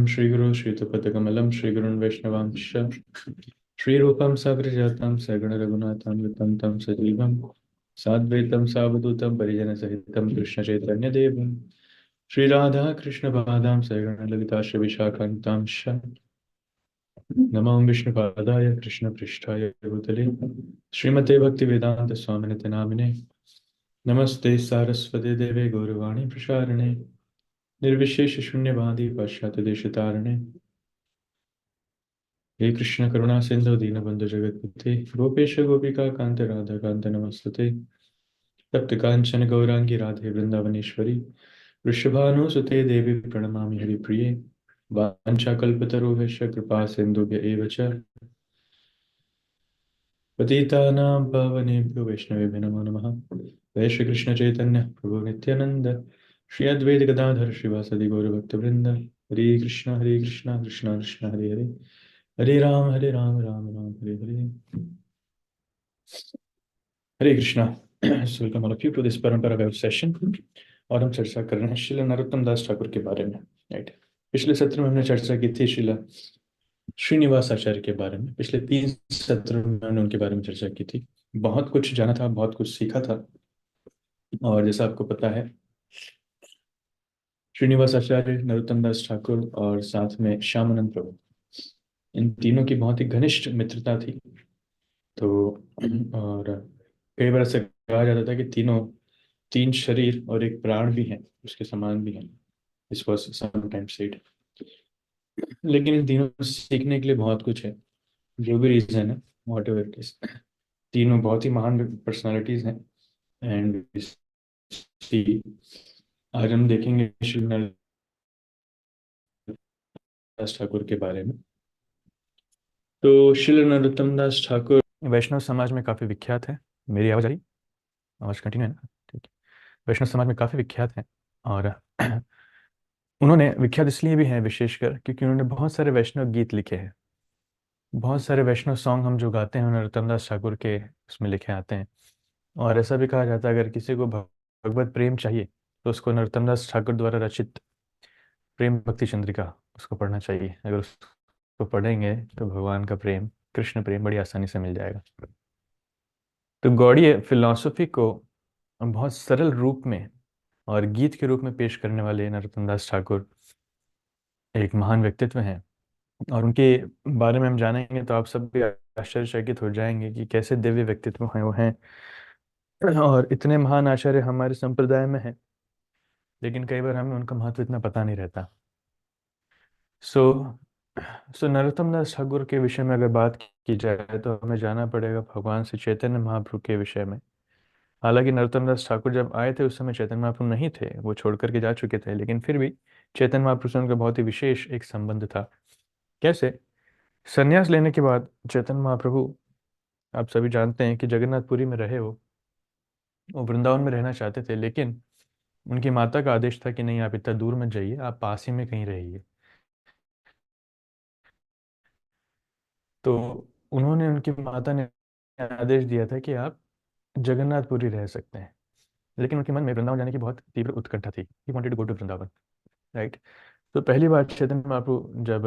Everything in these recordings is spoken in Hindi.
श्रीगुरु श्रीयुतपदकमलं श्रीगुरुन् वैष्णवांश्च श्रीरूपं साग्रजातं सगण रघुनाथान्वितं तं सजीवं साद्वैतं सावधूतं परिजनसहितं कृष्णचैतन्यदेवं श्रीराधा कृष्णपादां सगण ललिता श्रीविशाखान्तांश्च नमो विष्णुपादाय कृष्णपृष्ठाय भूतले श्रीमते भक्तिवेदान्त स्वामिनिति नामिने नमस्ते सारस्वती देवे गौरवाणी प्रसारणे निर्विशेष शून्यवादी पाश्चात्य देशतारणे हे कृष्ण करुणा सिंधु दीनबंधु जगतपते गोपेश गोपिका कांत राधा कांत नमस्तुते तप्त कांचन गौरांगी राधे वृंदावनेश्वरी वृषभानुसुते देवी प्रणमामि हरिप्रिये वाञ्छाकल्पतरुभ्यश्च कृपा सिन्धुभ्य एव च पतितानां पावनेभ्यो वैष्णवेभ्यो नमो नमः। जय श्री कृष्ण चैतन्य प्रभु नित्यानंद श्री अद्वैत गदाधर श्रीवासदि गौरभक्तवृंद Hare Krishna Krishna Krishna Hare Hare Hare Ram Ram Ram Hare Hare. Hare Krishna. Welcome all of you to this परंपरा वेब सेशन। और हम चर्चा कर रहे हैं श्रील नरोत्तम दास ठाकुर के बारे में। राइट, पिछले सत्र में हमने चर्चा की थी श्रील श्रीनिवास आचार्य के बारे में। पिछले 3 सत्र में हमने उनके बारे में चर्चा की थी। बहुत कुछ जाना था, बहुत कुछ सीखा था। और जैसा आपको पता है, श्रीनिवास आचार्य, नरोत्तम दास ठाकुर और साथ में श्यामानंद प्रभु, इन तीनों की बहुत ही घनिष्ठ मित्रता थी। तो और कई बार ऐसा कहा जाता था कि तीनों 3 शरीर और 1 प्राण भी हैं, उसके समान भी हैं। This was sometimes said. लेकिन इन तीनों से सीखने के लिए बहुत कुछ है। जो भी रीजन है, वॉट एवर इट इज, तीनों बहुत ही महान पर्सनालिटीज हैं। एंड आज हम देखेंगे श्री नरदास ठाकुर के बारे में। तो श्री नरोत्तम दास ठाकुर वैष्णव समाज में काफ़ी विख्यात है। मेरी आवाज़ आ रही? आवाज़ कंटिन्यू है ना? ठीक है। वैष्णव समाज में काफ़ी विख्यात है। और उन्होंने विख्यात इसलिए भी हैं विशेषकर क्योंकि उन्होंने बहुत सारे वैष्णव गीत लिखे हैं। बहुत सारे वैष्णव सॉन्ग हम जो गाते हैं नरोत्तम दास ठाकुर के उसमें लिखे आते हैं। और ऐसा भी कहा जाता है अगर किसी को भगवत प्रेम चाहिए तो उसको नरोत्तम दास ठाकुर द्वारा रचित प्रेम भक्ति चंद्रिका उसको पढ़ना चाहिए। अगर उसको पढ़ेंगे तो भगवान का प्रेम, कृष्ण प्रेम बड़ी आसानी से मिल जाएगा। तो गौड़ीय फिलॉसफी को बहुत सरल रूप में और गीत के रूप में पेश करने वाले नरोत्तम दास ठाकुर एक महान व्यक्तित्व हैं। और उनके बारे में हम जानेंगे तो आप सब भी आश्चर्यचकित हो जाएंगे कि कैसे दिव्य व्यक्तित्व हैं वो हैं। और इतने महान आचार्य हमारे संप्रदाय में हैं, लेकिन कई बार हमें उनका महत्व इतना पता नहीं रहता। सो सो नरोत्तम दास ठाकुर के विषय में अगर बात की जाए तो हमें जाना पड़ेगा भगवान श्री चैतन्य महाप्रभु के विषय में। हालांकि नरोत्तम दास ठाकुर जब आए थे उस समय चैतन्य महाप्रभु नहीं थे, वो छोड़ करके जा चुके थे, लेकिन फिर भी चैतन्य महाप्रभु से उनका बहुत ही विशेष एक संबंध था। कैसे? संन्यास लेने के बाद चैतन्य महाप्रभु, आप सभी जानते हैं कि जगन्नाथपुरी में रहे वो वृंदावन में रहना चाहते थे, लेकिन उनकी माता का आदेश था कि नहीं, आप इतना दूर मत जाइए, आप पास ही में कहीं रहिए। तो उन्होंने, उनकी माता ने आदेश दिया था कि आप जगन्नाथपुरी रह सकते हैं, लेकिन उनके मन में वृंदावन जाने की बहुत तीव्र उत्कंठा थी। He wanted to go to Vrindavan, right. तो पहली बार चैतन्य महाप्रभु जब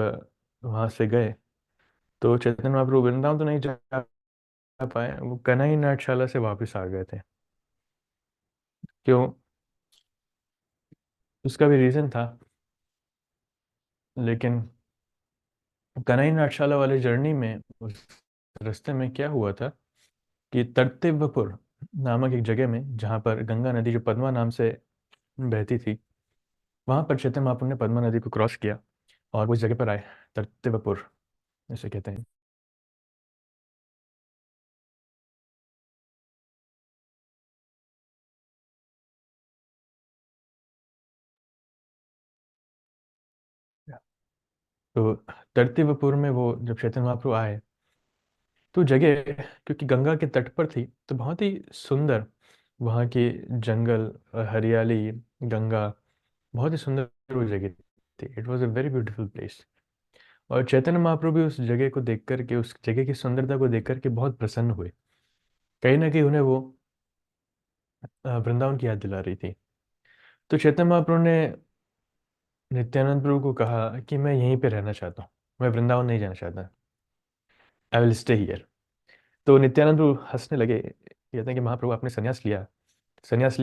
वहाँ से गए तो चैतन्य महाप्रभु वृंदावन तो नहीं जा पाए, वो कन्हई नाट्यशाला से वापस आ गए थे। क्यों? उसका भी रीज़न था, लेकिन कन्हई नाट्यशाला वाले जर्नी में उस रास्ते में क्या हुआ था कि तर्तिव्यपुर नामक एक जगह में, जहाँ पर गंगा नदी जो पद्मा नाम से बहती थी, वहाँ पर चैतन्य महाप्रभु ने पद्मा नदी को क्रॉस किया और उस जगह पर आए, तर्तिव्यपुर ऐसे कहते हैं। तो तर्तिव्यपुर में वो जब चैतन्य महाप्रभु आए तो जगह, क्योंकि गंगा के तट पर थी, तो बहुत ही सुंदर वहाँ के जंगल, हरियाली, गंगा, बहुत ही सुंदर वो जगह थी। It was a very beautiful place. और चैतन्य महाप्रभु भी उस जगह को देख करके, उस जगह की सुंदरता को देख करके बहुत प्रसन्न हुए। कहीं ना कहीं उन्हें वो वृंदावन की याद दिला रही थी। तो चैतन्य महाप्रभु ने नित्यानंद प्रभु को कहा कि मैं यहीं पे रहना चाहता हूँ, मैं वृंदावन नहीं जाना चाहता, आई विल स्टे हियर। तो नित्यानंद प्रभु हंसने लगे, कहते हैं कि महाप्रभु आपने संन्यास लिया,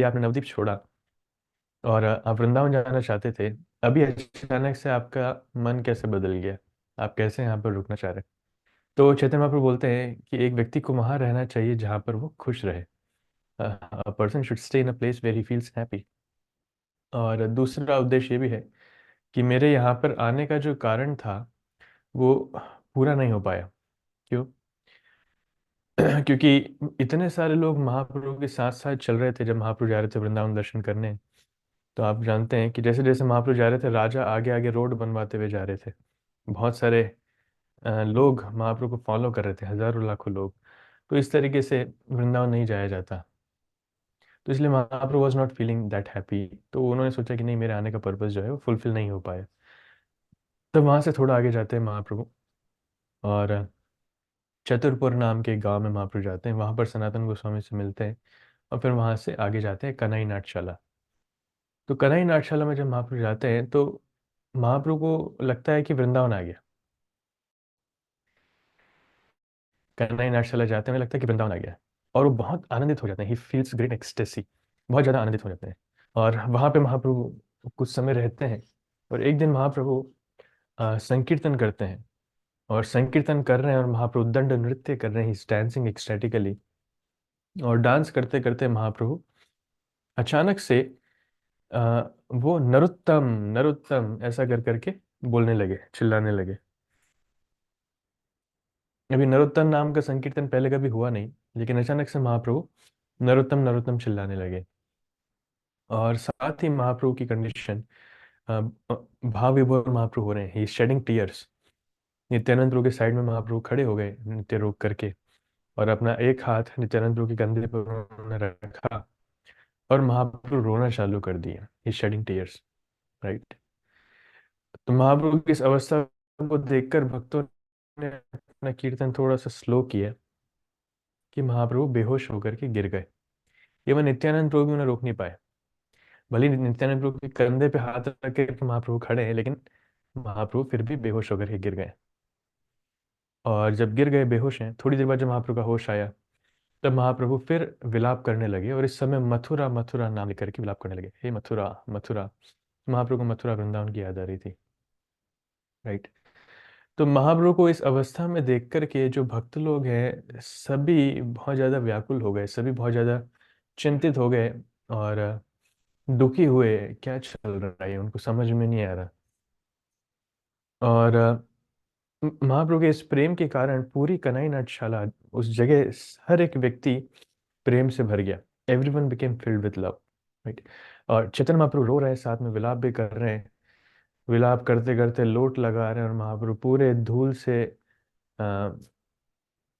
आपने नवदीप छोड़ा और आप वृंदावन जाना चाहते थे, अभी अचानक से आपका मन कैसे बदल गया, आप कैसे यहाँ पर रुकना चाह रहे हैं? तो चैतन्य महाप्रभु बोलते हैं कि एक व्यक्ति को वहाँ रहना चाहिए जहाँ पर वो खुश रहे। A person should stay in a place where he feels happy. और दूसरा उद्देश्य ये भी है कि मेरे यहाँ पर आने का जो कारण था वो पूरा नहीं हो पाया। क्यों? क्योंकि इतने सारे लोग महाप्रभु के साथ साथ चल रहे थे जब महाप्रभु जा रहे थे वृंदावन दर्शन करने। तो आप जानते हैं कि जैसे जैसे महाप्रभु जा रहे थे, राजा आगे आगे रोड बनवाते हुए जा रहे थे। बहुत सारे लोग महाप्रभु को फॉलो कर रहे थे, हजारों लाखों लोग। तो इस तरीके से वृंदावन नहीं जाया जाता। तो इसलिए Mahaprabhu was not feeling that happy. तो उन्होंने सोचा कि नहीं, मेरे आने का पर्पस जो है वो फुलफिल नहीं हो पाया। तब वहाँ से थोड़ा आगे जाते हैं महाप्रभु, और चतुरपुर नाम के गांव में महाप्रभु जाते हैं। वहाँ पर सनातन गोस्वामी से मिलते हैं और फिर वहाँ से आगे जाते हैं कन्हई नाट्यशाला। तो कन्हई नाट्यशाला में जब महाप्रभु जाते हैं तो महाप्रभु को लगता है कि वृंदावन आ गया। कन्हई नाट्यशाला जाते हैं, उन्हें लगता है कि वृंदावन आ गया है। और वो बहुत आनंदित हो जाते हैं, ही फील्स ग्रेट एक्सटेसी, बहुत ज़्यादा आनंदित हो जाते हैं। और वहाँ पे महाप्रभु कुछ समय रहते हैं। और एक दिन महाप्रभु संकीर्तन करते हैं, और संकीर्तन कर रहे हैं और महाप्रभु दंड नृत्य कर रहे हैं, ही डांसिंग एक्सटैटिकली। और डांस करते करते महाप्रभु अचानक से अ, वो नरोत्तम नरोत्तम ऐसा कर करके बोलने लगे, चिल्लाने लगे। अभी नरोत्तम नाम का संकीर्तन पहले कभी हुआ नहीं, लेकिन अचानक से महाप्रभु नरोत्तम नरोत्तम चिल्लाने लगे। और साथ ही महाप्रभु की कंडीशन, भाव विभोर महाप्रभु हो रहे हैं, ही शेडिंग टीयर्स। नित्यानंद प्रभु के साइड में महाप्रभु खड़े हो गए नृत्य रोक करके, और अपना एक हाथ नित्यानंद प्रभु के कंधे पर उन्होंने रखा, और महाप्रभु रोना चालू कर दिया, ही शेडिंग टीयर्स, राइट। तो महाप्रभु की इस अवस्था को देखकर भक्तों ने अपना कीर्तन थोड़ा सा स्लो किया कि महाप्रभु बेहोश होकर के गिर गए। एवं नित्यानंद प्रभु भी उन्हें रोक नहीं पाए। भले ही नित्यानंद प्रभु के कंधे पे हाथ रख के महाप्रभु खड़े हैं, लेकिन महाप्रभु फिर भी बेहोश होकर के गिर गए। और जब गिर गए, बेहोश हैं, थोड़ी देर बाद जब महाप्रभु का होश आया, तब महाप्रभु फिर विलाप करने लगे, और इस समय मथुरा मथुरा नाम लेकर के विलाप करने लगे, हे मथुरा मथुरा। महाप्रभु को मथुरा वृंदावन की याद आ रही थी, राइट। तो महाप्रभु को इस अवस्था में देख करके जो भक्त लोग हैं सभी बहुत ज़्यादा व्याकुल हो गए, सभी बहुत ज़्यादा चिंतित हो गए, और दुखी हुए। क्या चल रहा है उनको समझ में नहीं आ रहा। और महाप्रभु के इस प्रेम के कारण पूरी कनाई नाट्यशाला, उस जगह हर एक व्यक्ति प्रेम से भर गया। Everyone became filled with love, right. और चैतन्य महाप्रभु रो रहे हैं, साथ में विलाप भी कर रहे हैं। विलाप करते करते लोट लगा रहे हैं, और महाप्रभु पूरे धूल से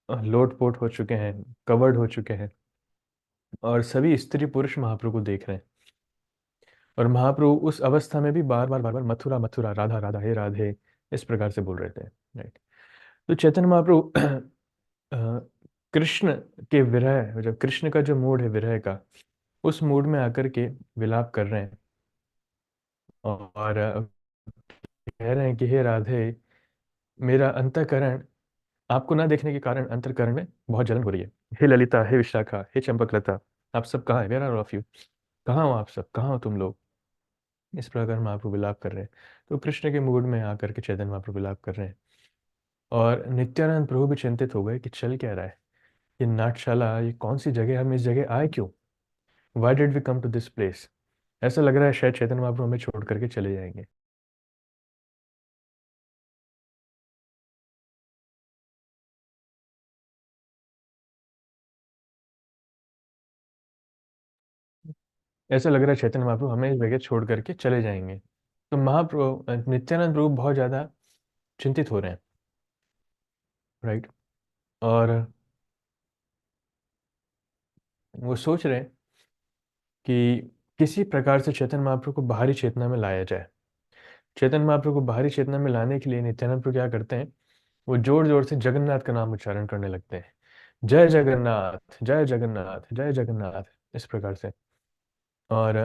लोट पोट हो चुके हैं, कवर्ड हो चुके हैं। और सभी स्त्री पुरुष महाप्रभु को देख रहे हैं। और महाप्रभु उस अवस्था में भी बार बार मथुरा मथुरा, राधा राधा, हे राधे, इस प्रकार से बोल रहे थे, राइट। तो चैतन्य महाप्रभु अ, कृष्ण के विरह, जब कृष्ण का जो मूड है विरह का, उस मूड में आकर के विलाप कर रहे हैं। और कह रहे हैं कि हे राधे, मेरा अंतःकरण, आपको ना देखने के कारण अंतःकरण में बहुत जलन हो रही है। हे ललिता, हे विशाखा, हे चंपकलता, आप सब कहाँ हैं? Where are of you? कहाँ हो आप सब? कहाँ हो तुम लोग? इस प्रकार महाप्रभु विलाप कर रहे हैं। तो कृष्ण के मूड में आकर के चैतन्य महाप्रभु विलाप कर रहे हैं। और नित्यानंद प्रभु भी चिंतित हो गए कि चल क्या रहा है, ये नाट्यशाला, ये कौन सी जगह, हम इस जगह आए क्यों? Why did we come to this place? ऐसा लग रहा है शायद चैतन्य महाप्रभु हमें छोड़ करके चले जाएंगे। ऐसा लग रहा है चैतन्य महाप्रभु हमें इस जगह छोड़ करके चले जाएंगे। तो महाप्रभु नित्यानंद प्रभु बहुत ज़्यादा चिंतित हो रहे हैं, राइट। और वो सोच रहे हैं कि किसी प्रकार से चैतन्य महाप्रभु को बाहरी चेतना में लाया जाए। चैतन्य महाप्रभु को बाहरी चेतना में लाने के लिए नित्यानंद प्रभु क्या करते हैं, वो जोर जोर से जगन्नाथ का नाम उच्चारण करने लगते हैं। जय जगन्नाथ, जय जगन्नाथ, जय जगन्नाथ, इस प्रकार से। और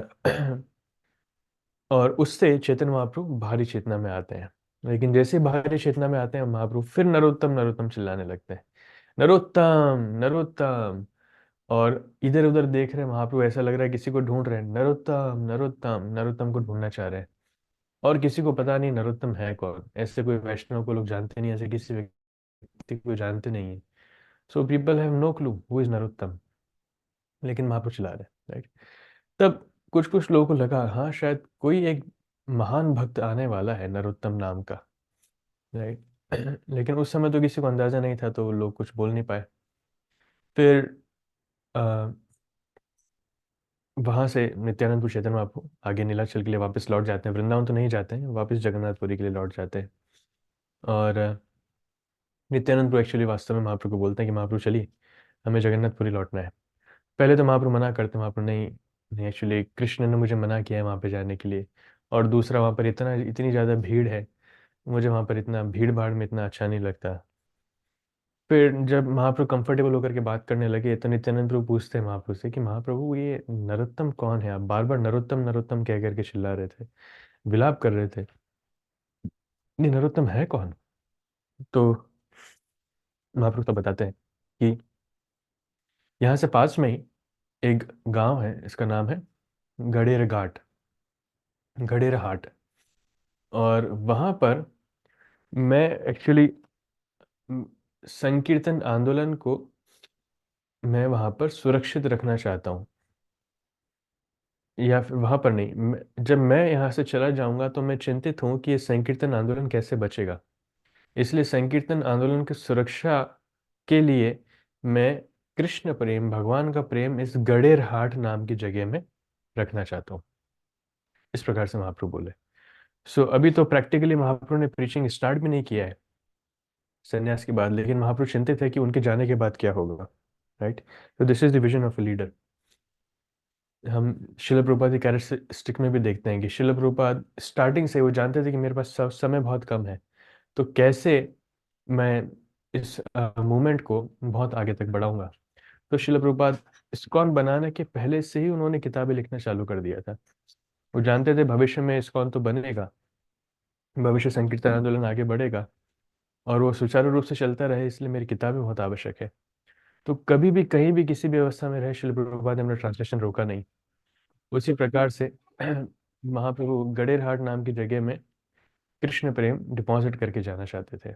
और उससे चैतन्य महाप्रभु भारी चेतना में आते हैं। लेकिन जैसे ही भारी चेतना में आते हैं महाप्रभु फिर नरोत्तम नरोत्तम चिल्लाने लगते हैं, नरोत्तम नरोत्तम। और इधर उधर देख रहे हैं महाप्रभु, ऐसा लग रहा है किसी को ढूंढ रहे हैं, नरोत्तम नरोत्तम नरोत्तम को ढूंढना चाह रहे हैं। और किसी को पता नहीं नरोत्तम है कौन, ऐसे कोई वैष्णव को लोग जानते नहीं, ऐसे किसी व्यक्ति को जानते नहीं है। So people have no clue who is Narottam, लेकिन महाप्रभु चिल्ला रहे हैं, राइट। तब कुछ कुछ लोगों को लगा हाँ शायद कोई एक महान भक्त आने वाला है नरोत्तम नाम का, राइट। लेकिन उस समय तो किसी को अंदाजा नहीं था, तो लोग कुछ बोल नहीं पाए। फिर वहां से नित्यानंद चैतन्य महाप्रभु आगे नीलाचल के लिए वापस लौट जाते हैं, वृंदावन तो नहीं जाते हैं, वापस जगन्नाथपुरी के लिए लौट जाते हैं। और नित्यानंद प्रभु एक्चुअली वास्तव में महाप्रभु को बोलते हैं कि महाप्रभु चलिए, हमें जगन्नाथपुरी लौटना है। पहले तो महाप्रभु मना करते हैं, महाप्रभु नहीं नहीं, एक्चुअली कृष्ण ने मुझे मना किया है वहाँ पे जाने के लिए। और दूसरा वहाँ पर इतनी ज़्यादा भीड़ है, मुझे वहाँ पर इतना भीड़ भाड़ में इतना अच्छा नहीं लगता। फिर जब महाप्रभु कंफर्टेबल होकर के बात करने लगे तो नित्यानंद प्रभु पूछते हैं महाप्रभु से कि महाप्रभु ये नरोत्तम कौन है, आप बार बार नरोत्तम नरोत्तम कह करके चिल्ला रहे थे, विलाप कर रहे थे, ये नरोत्तम है कौन। तो महाप्रभु तो बताते हैं कि यहाँ से पास में ही एक गांव है, इसका नाम है गडेर घाट, गडेर हाट। और वहाँ पर मैं एक्चुअली संकीर्तन आंदोलन को मैं वहाँ पर सुरक्षित रखना चाहता हूँ। या फिर वहाँ पर नहीं, जब मैं यहाँ से चला जाऊँगा तो मैं चिंतित हूँ कि ये संकीर्तन आंदोलन कैसे बचेगा। इसलिए संकीर्तन आंदोलन की सुरक्षा के लिए मैं कृष्ण प्रेम, भगवान का प्रेम इस गडेर हाट नाम की जगह में रखना चाहता हूँ। इस प्रकार से महाप्रभु बोले। सो अभी तो प्रैक्टिकली महाप्रभु ने प्रीचिंग स्टार्ट भी नहीं किया है संन्यास के बाद, लेकिन महाप्रभु चिंतित है कि उनके जाने के बाद क्या होगा, राइट। तो this is the vision of a leader. हम शिल प्रभुपाद की कैरेक्टरिस्टिक में भी देखते हैं कि शिल प्रभुपाद स्टार्टिंग से वो जानते थे कि मेरे पास समय बहुत कम है, तो कैसे मैं इस मूवमेंट को बहुत आगे तक बढ़ाऊंगा। तो शिल प्रभुपाद इस्कॉन बनाने के पहले से ही उन्होंने किताबें लिखना चालू कर दिया था। वो जानते थे भविष्य में इस्कॉन तो बनेगा, भविष्य संकीर्तन आंदोलन आगे बढ़ेगा, और वो सुचारू रूप से चलता रहे, इसलिए मेरी किताबें बहुत आवश्यक है। तो कभी भी कहीं भी किसी भी अवस्था में रहे, शिल प्रभुपाद ने अपना ट्रांसलेशन रोका नहीं। उसी प्रकार से महाप्रभु गडेरहाट नाम की जगह में कृष्ण प्रेम डिपॉजिट करके जाना चाहते थे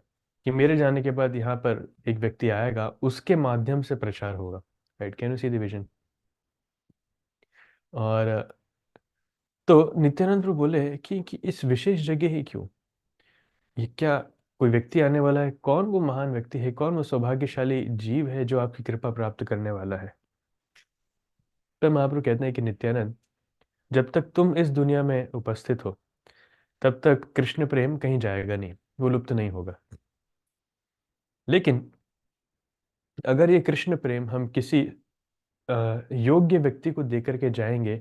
कि मेरे जाने के बाद यहाँ पर एक व्यक्ति आएगा, उसके माध्यम से प्रचार होगा, right. Can you see the vision. और तो नित्यानंद प्रभु बोले कि इस विशेष जगह ही क्यों, ये क्या कोई व्यक्ति आने वाला है, कौन वो महान व्यक्ति है, कौन वो सौभाग्यशाली जीव है जो आपकी कृपा प्राप्त करने वाला है। तो महाप्रभु कहते हैं कि नित्यानंद, जब तक तुम इस दुनिया में उपस्थित हो तब तक कृष्ण प्रेम कहीं जाएगा नहीं, वो लुप्त नहीं होगा। लेकिन अगर ये कृष्ण प्रेम हम किसी योग्य व्यक्ति को देकर के जाएंगे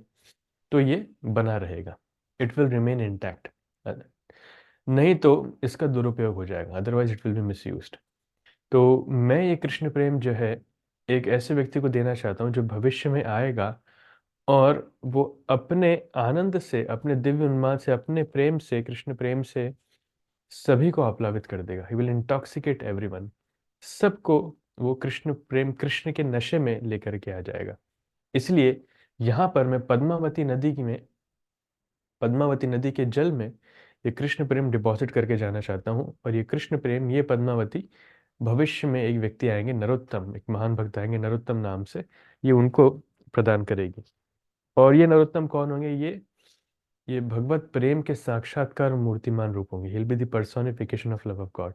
तो ये बना रहेगा, इट विल रिमेन इंटैक्ट। नहीं तो इसका दुरुपयोग हो जाएगा, otherwise it will be misused. तो मैं ये कृष्ण प्रेम जो है एक ऐसे व्यक्ति को देना चाहता हूँ जो भविष्य में आएगा और वो अपने आनंद से, अपने दिव्य उन्माद से, अपने प्रेम से, कृष्ण प्रेम से सभी को आप्लावित कर देगा। ही विल इंटॉक्सिकेट एवरीवन, सबको वो कृष्ण प्रेम, कृष्ण के नशे में लेकर के आ जाएगा। इसलिए यहाँ पर मैं पद्मावती नदी के जल में ये कृष्ण प्रेम डिपॉजिट करके जाना चाहता हूँ। और ये कृष्ण प्रेम, ये पद्मावती, भविष्य में एक व्यक्ति आएंगे नरोत्तम, एक महान भक्त आएंगे नरोत्तम नाम से, ये उनको प्रदान करेगी। और ये नरोत्तम कौन होंगे, ये भगवत प्रेम के साक्षात्कार और मूर्तिमान रूप होंगे। He will be the personification of love of God.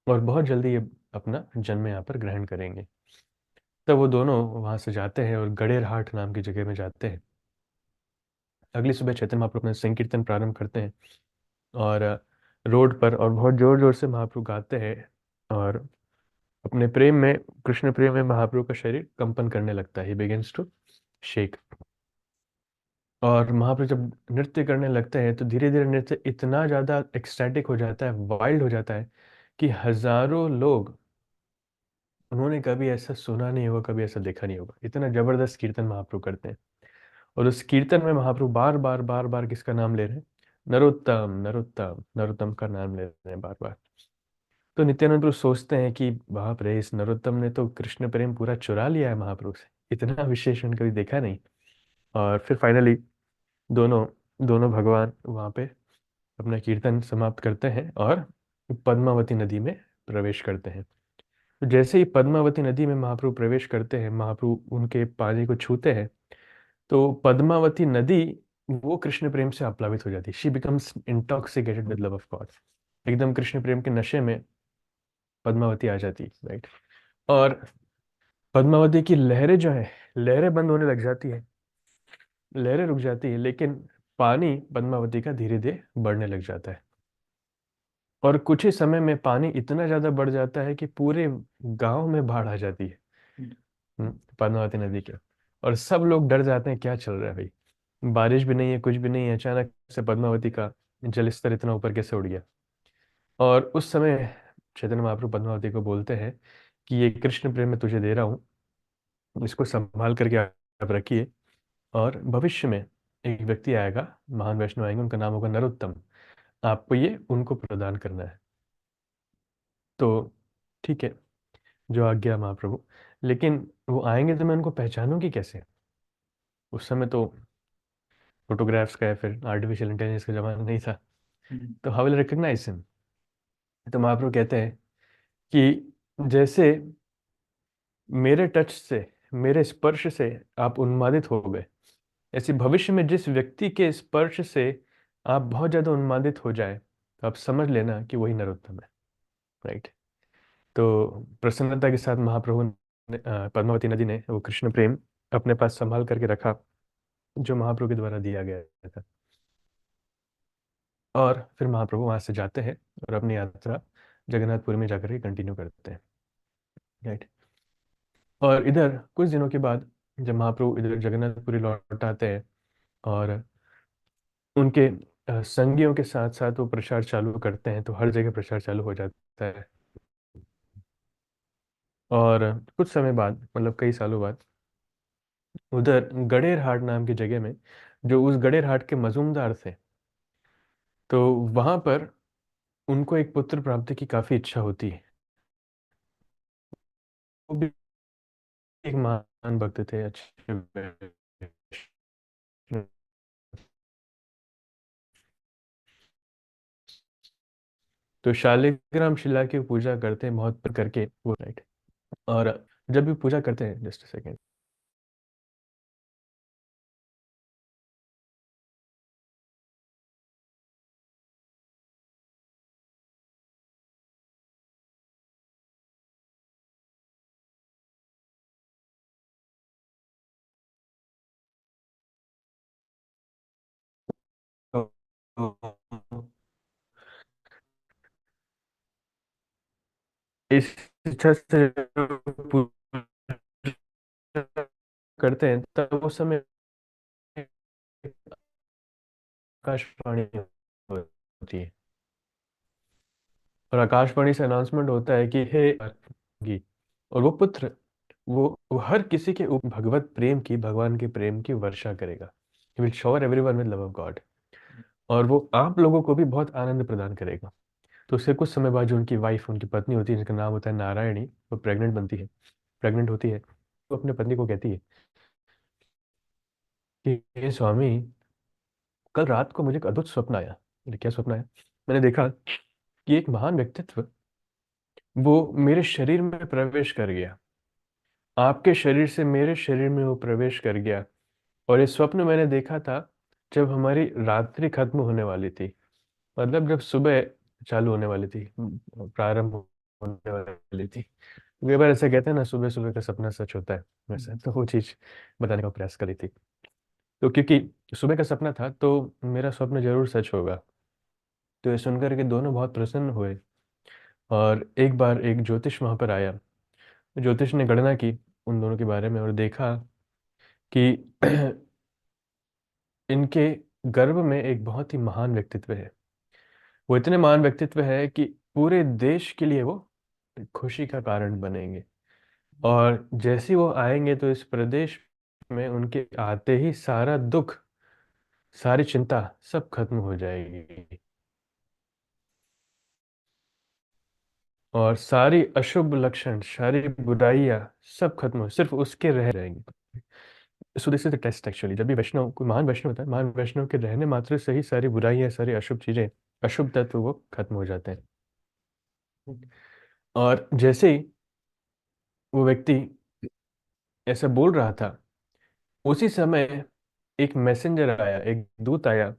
और बहुत जल्दी ये अपना जन्म यहाँ पर ग्रहण करेंगे। तब वो दोनों वहां से जाते हैं और गडेरहाट नाम की जगह में जाते हैं। अगली सुबह चैतन्य महाप्रभु अपना संकीर्तन प्रारंभ करते हैं और रोड पर, और बहुत जोर जोर से महाप्रभु गाते हैं। और अपने प्रेम में, कृष्ण प्रेम में महाप्रभु का शरीर कंपन करने लगता है, ही बिगिंस टू शेक। और महाप्रभु जब नृत्य करने लगते हैं तो धीरे धीरे नृत्य इतना ज़्यादा एक्सटैटिक हो जाता है, वाइल्ड हो जाता है कि हजारों लोग, उन्होंने कभी ऐसा सुना नहीं होगा, कभी ऐसा देखा नहीं होगा, इतना जबरदस्त कीर्तन महाप्रभु करते हैं। और उस कीर्तन में महाप्रभु बार बार बार बार किसका नाम ले रहे हैं? नरोत्तम नरोत्तम नरोत्तम का नाम ले रहे हैं बार बार। तो नित्यानंद प्रभु सोचते हैं कि बाप रे, इस नरोत्तम ने तो कृष्ण प्रेम पूरा चुरा लिया है महाप्रभु से, इतना विशेष मैंने कभी देखा नहीं। और फिर फाइनली दोनों दोनों भगवान वहां पे अपना कीर्तन समाप्त करते हैं और पद्मावती नदी में प्रवेश करते हैं। तो जैसे ही पद्मावती नदी में महाप्रभु प्रवेश करते हैं, महाप्रभु उनके पानी को छूते हैं, तो पद्मावती नदी वो कृष्ण प्रेम से आप्लावित हो जाती है। She becomes intoxicated with love of God. एकदम कृष्ण प्रेम के नशे में पद्मावती आ जाती है, राइट। और पद्मावती की लहरें जो है, लहरें बंद होने लग जाती है, लहरें रुक जाती है, लेकिन पानी पद्मावती का धीरे धीरे बढ़ने लग जाता है। और कुछ ही समय में पानी इतना ज्यादा बढ़ जाता है कि पूरे गांव में बाढ़ आ जाती है। पद्मावती नदी के। और सब लोग डर जाते हैं, क्या चल रहा है भाई, बारिश भी नहीं है, कुछ भी नहीं है, अचानक से पद्मावती का जल स्तर इतना ऊपर कैसे उड़ गया। और उस समय चैतन्य महाप्रभु पद्मावती को बोलते हैं कि ये कृष्ण प्रेम मैं तुझे दे रहा हूँ, इसको संभाल करके आप रखिए। और भविष्य में एक व्यक्ति आएगा, महान वैष्णव आएंगे, उनका नाम होगा नरोत्तम, आपको ये उनको प्रदान करना है। तो ठीक है, जो आज्ञा महाप्रभु। लेकिन वो आएंगे तो मैं उनको पहचानूंगी कैसे? उस समय तो फोटोग्राफ्स का या फिर आर्टिफिशियल इंटेलिजेंस का जमाना नहीं था। तो हाउ विल रिकॉग्नाइज हिम? तो महाप्रभु कहते हैं कि जैसे मेरे टच से, मेरे स्पर्श से आप उन्मादित हो गए, ऐसे भविष्य में जिस व्यक्ति के स्पर्श से आप बहुत ज्यादा उन्मादित हो जाए, तो आप समझ लेना कि वही नरोत्तम है, राइट। तो प्रसन्नता के साथ महाप्रभु ने पद्मावती नदी ने वो कृष्ण प्रेम अपने पास संभाल करके रखा, जो महाप्रभु के द्वारा दिया गया था। और फिर महाप्रभु वहां से जाते हैं और अपनी यात्रा जगन्नाथपुरी में जाकर के कंटिन्यू करते हैं, राइट। और इधर कुछ दिनों के बाद जब महाप्रभु इधर जगन्नाथपुरी लौट आते हैं और उनके संगियों के साथ साथ वो प्रचार चालू करते हैं, तो हर जगह प्रचार चालू हो जाता है। और कुछ समय बाद, मतलब कई सालों बाद, उधर गडेरहाट नाम की जगह में, जो उस गडेरहाट के मजूमदार थे, तो वहां पर उनको एक पुत्र प्राप्ति की काफी इच्छा होती है। वो भी एक महान भक्त थे, अच्छे वैष्णव। तो शालिग्राम शिला की पूजा करते हैं बहुत करके वो, राइट। और जब भी पूजा करते हैं, जस्ट सेकेंड। इस इच्छा से पूजा करते हैं, तब उस समय आकाशवाणी होती है। और आकाशवाणी से अनाउंसमेंट होता है कि हे गी, और वो पुत्र, वो हर किसी के ऊपर भगवत प्रेम की, भगवान के प्रेम की वर्षा करेगा। He will shower everyone with love of God. और वो आप लोगों को भी बहुत आनंद प्रदान करेगा। तो उससे कुछ समय बाद जो उनकी वाइफ, उनकी पत्नी होती है, जिसका नाम होता है नारायणी, वो प्रेग्नेंट होती है। वो अपने पत्नी को कहती है कि हे स्वामी, कल रात को मुझे एक अद्भुत स्वप्न आया। बोले, क्या स्वप्न आया? मैंने देखा कि एक महान व्यक्तित्व वो मेरे शरीर में प्रवेश कर गया, आपके शरीर से मेरे शरीर में वो प्रवेश कर गया। और ये स्वप्न मैंने देखा था जब हमारी रात्रि खत्म होने वाली थी, मतलब जब सुबह चालू होने वाली थी, प्रारंभ होने वाली थी। कई बार ऐसे कहते हैं ना, सुबह सुबह का सपना सच होता है, वैसे तो वो चीज बताने का प्रयास करी थी। तो क्योंकि सुबह का सपना था, तो मेरा स्वप्न जरूर सच होगा। तो ये सुनकर के दोनों बहुत प्रसन्न हुए। और एक बार एक ज्योतिष वहां पर आया। ज्योतिष ने गणना की उन दोनों के बारे में और देखा कि इनके गर्भ में एक बहुत ही महान व्यक्तित्व है। वो इतने महान व्यक्तित्व है कि पूरे देश के लिए वो खुशी का कारण बनेंगे। और जैसे ही वो आएंगे तो इस प्रदेश में उनके आते ही सारा दुख, सारी चिंता सब खत्म हो जाएगी और सारी अशुभ लक्षण, सारी बुराइयां सब खत्म हो, सिर्फ उसके रह जाएंगे। So this is the test actually. जब भी वैष्णव, कोई महान वैष्णव होता है, महान वैष्णव के रहने मात्र से ही सारी बुराइयां, सारी अशुभ चीजें, अशुभ तत्व वो खत्म हो जाते हैं। और जैसे ही वो व्यक्ति ऐसा बोल रहा था, उसी समय एक मैसेंजर आया, एक दूत आया,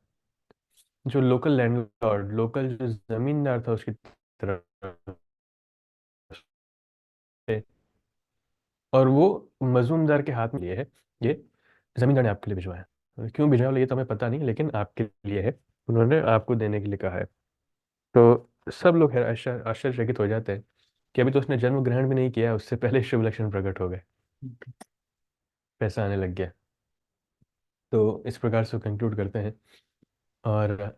जो लोकल लैंडलॉर्ड, लोकल जो जमींदार था उसकी तरफ से, और वो मजूमदार के हाथ में ये है, ये जमींदार ने आपके लिए भिजवाया है। क्यों भिजवाया बोले, ये तो हमें पता नहीं, लेकिन आपके लिए है, उन्होंने आपको देने के लिए कहा है। तो सब लोग आश्चर्यचकित हो जाते हैं कि अभी तो उसने जन्म ग्रहण भी नहीं किया, उससे पहले शुभ लक्षण प्रकट हो गए, पैसा आने लग गया। तो इस प्रकार से कंक्लूड करते हैं। और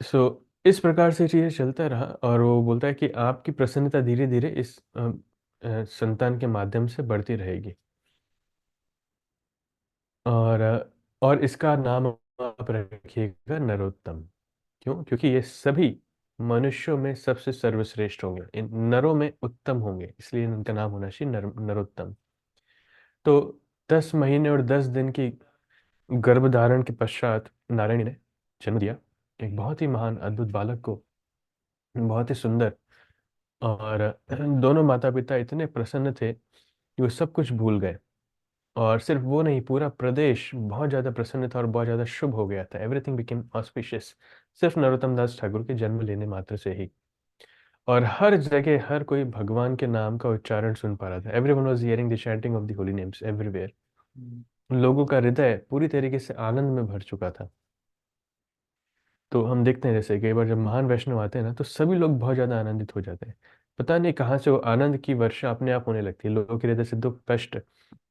सो इस प्रकार से चीज़ें चलता रहा, और वो बोलता है कि आपकी प्रसन्नता धीरे धीरे इस संतान के माध्यम से बढ़ती रहेगी। और और इसका नाम आप रखिएगा नरोत्तम। क्यों? क्योंकि ये सभी मनुष्यों में सबसे सर्वश्रेष्ठ होंगे, इन नरों में उत्तम होंगे, इसलिए इनका नाम होना चाहिए नरोत्तम। तो 10 महीने और 10 दिन की गर्भधारण के पश्चात नारायणी ने जन्म दिया एक बहुत ही महान अद्भुत बालक को, बहुत ही सुंदर। और दोनों माता पिता इतने प्रसन्न थे कि वो सब कुछ भूल गए। और सिर्फ वो नहीं, पूरा प्रदेश बहुत ज़्यादा प्रसन्न था और बहुत ज़्यादा शुभ हो गया था। एवरीथिंग बिकेम ऑस्पिशियस, सिर्फ नरोत्तम दास ठाकुर के जन्म लेने मात्र से ही। और हर जगह हर कोई भगवान के नाम का उच्चारण सुन पा रहा था। Everyone was hearing the chanting of the Holi names everywhere. लोगों का हृदय पूरी तरीके से आनंद में भर चुका था। तो हम देखते हैं जैसे कई बार जब महान वैष्णव आते हैं ना, तो सभी लोग बहुत ज़्यादा आनंदित हो जाते हैं। पता नहीं कहाँ से वो आनंद की वर्षा अपने आप होने लगती है। लोगों के हृदय से दुख, कष्ट,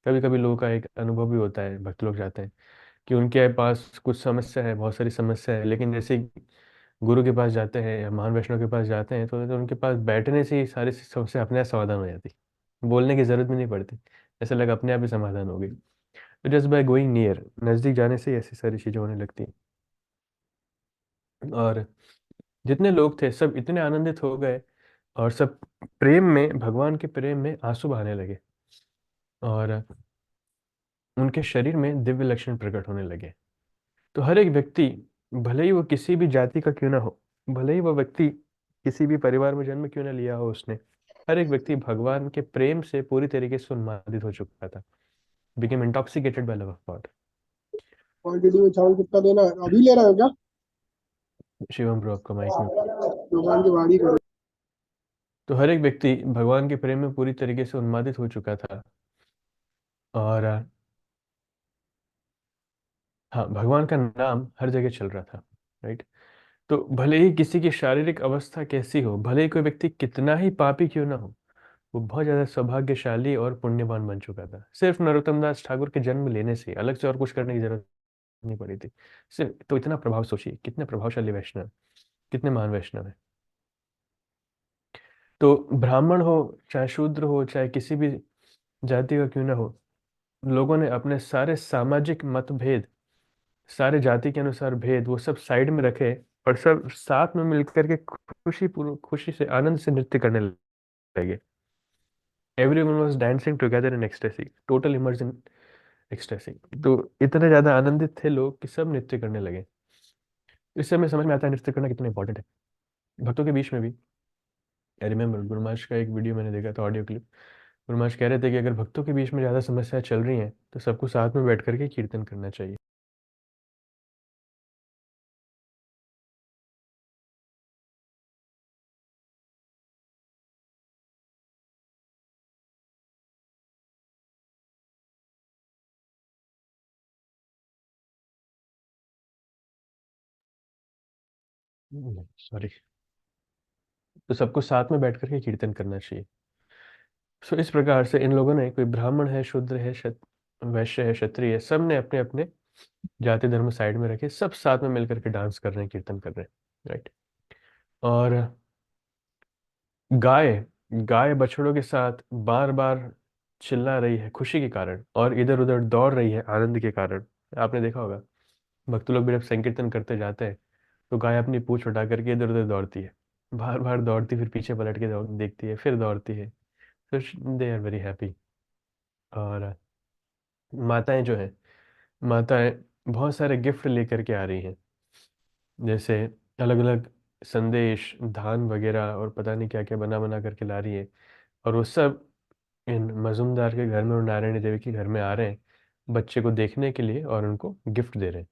कभी कभी लोगों का एक अनुभव भी होता है, भक्त लोग जाते हैं कि उनके पास कुछ समस्या है, बहुत सारी समस्या है, लेकिन जैसे ही गुरु के पास जाते हैं या महान वैष्णव के पास जाते हैं, तो उनके पास बैठने से ही सारी समस्या अपने आप समाधान हो जाती, बोलने की जरूरत भी नहीं पड़ती, ऐसा लगा अपने आप ही समाधान हो गई। तो जस्ट बाय गोइंग नियर, नज़दीक जाने से ही ऐसी सारी चीज़ें होने लगती हैं। और जितने लोग थे सब इतने आनंदित हो गए, और सब प्रेम में, भगवान के प्रेम में आंसू बहाने लगे, और उनके शरीर में दिव्य लक्षण प्रकट होने लगे। तो हर एक व्यक्ति, भले ही वो किसी भी जाति का क्यों ना हो, भले ही वो व्यक्ति किसी भी परिवार में जन्म क्यों ना लिया हो उसने, हर एक व्यक्ति भगवान के प्रेम से पूरी तरीके से उन्मादित हो चुका था, became intoxicated by love of God. Quantity में चावल कितना देना है, अभी ले रहे हो क्या? शिवम ब्रो, आपका माइक म्यूट। भगवान की वाणी करो। तो हर एक व्यक्ति भगवान के प्रेम में पूरी तरीके से उन्मादित हो चुका था। और हाँ, भगवान का नाम हर जगह चल रहा था, राइट। तो भले ही किसी की शारीरिक अवस्था कैसी हो, भले ही कोई व्यक्ति कितना ही पापी क्यों ना हो, वो बहुत ज्यादा सौभाग्यशाली और पुण्यवान बन चुका था, सिर्फ नरोत्तम दास ठाकुर के जन्म लेने से। अलग से और कुछ करने की जरूरत नहीं पड़ी थी। सिर्फ तो इतना प्रभाव, सोचिए कितने प्रभावशाली वैष्णव, कितने महान वैष्णव है। तो ब्राह्मण हो, चाहे शूद्र हो, चाहे किसी भी जाति का क्यों ना हो, लोगों ने अपने सारे सामाजिक मतभेद, सारे जाति के अनुसार भेद, वो सब साइड में रखे, और सब साथ में मिलकर के खुशी से, आनंद से नृत्य करने लगे। Everyone was dancing together in ecstasy, total immerse in ecstasy. तो इतने ज्यादा आनंदित थे लोग कि सब नृत्य करने लगे। इससे हमें समझ में आता है नृत्य करना कितना इंपॉर्टेंट है भक्तों के बीच में भी। आई रिमेम्बर गुरु महाराज का एक वीडियो मैंने देखा था, ऑडियो क्लिप। गुरु महाराज कह रहे थे कि अगर भक्तों के बीच में ज्यादा समस्याएं चल रही हैं, तो सबको साथ में बैठ करके कीर्तन करना चाहिए। सॉरी। तो सबको साथ में बैठ करके कीर्तन करना चाहिए। सो इस प्रकार से इन लोगों ने, कोई ब्राह्मण है, शूद्र है, वैश्य है, क्षत्रिय है, सब ने अपने अपने जाति धर्म साइड में रखे, सब साथ में मिलकर के डांस कर रहे हैं, कीर्तन कर रहे हैं, राइट। और गाय गाय बछड़ों के साथ बार बार चिल्ला रही है खुशी के कारण और इधर उधर दौड़ रही है आनंद के कारण। आपने देखा होगा भक्त लोग भी जब संकीर्तन करते जाते हैं तो गाय अपनी पूंछ उठा करके इधर उधर दौड़ती है, बार बार दौड़ती, फिर पीछे पलट के देखती है, फिर दौड़ती है। तो दे आर वेरी हैप्पी। और माताएं जो है, माताएं बहुत सारे गिफ्ट लेकर के आ रही हैं, जैसे अलग अलग संदेश, धान वगैरह और पता नहीं क्या क्या बना बना करके ला रही है। और वो सब इन मजूमदार के घर में और नारायणी देवी के घर में आ रहे हैं बच्चे को देखने के लिए और उनको गिफ्ट दे रहे हैं।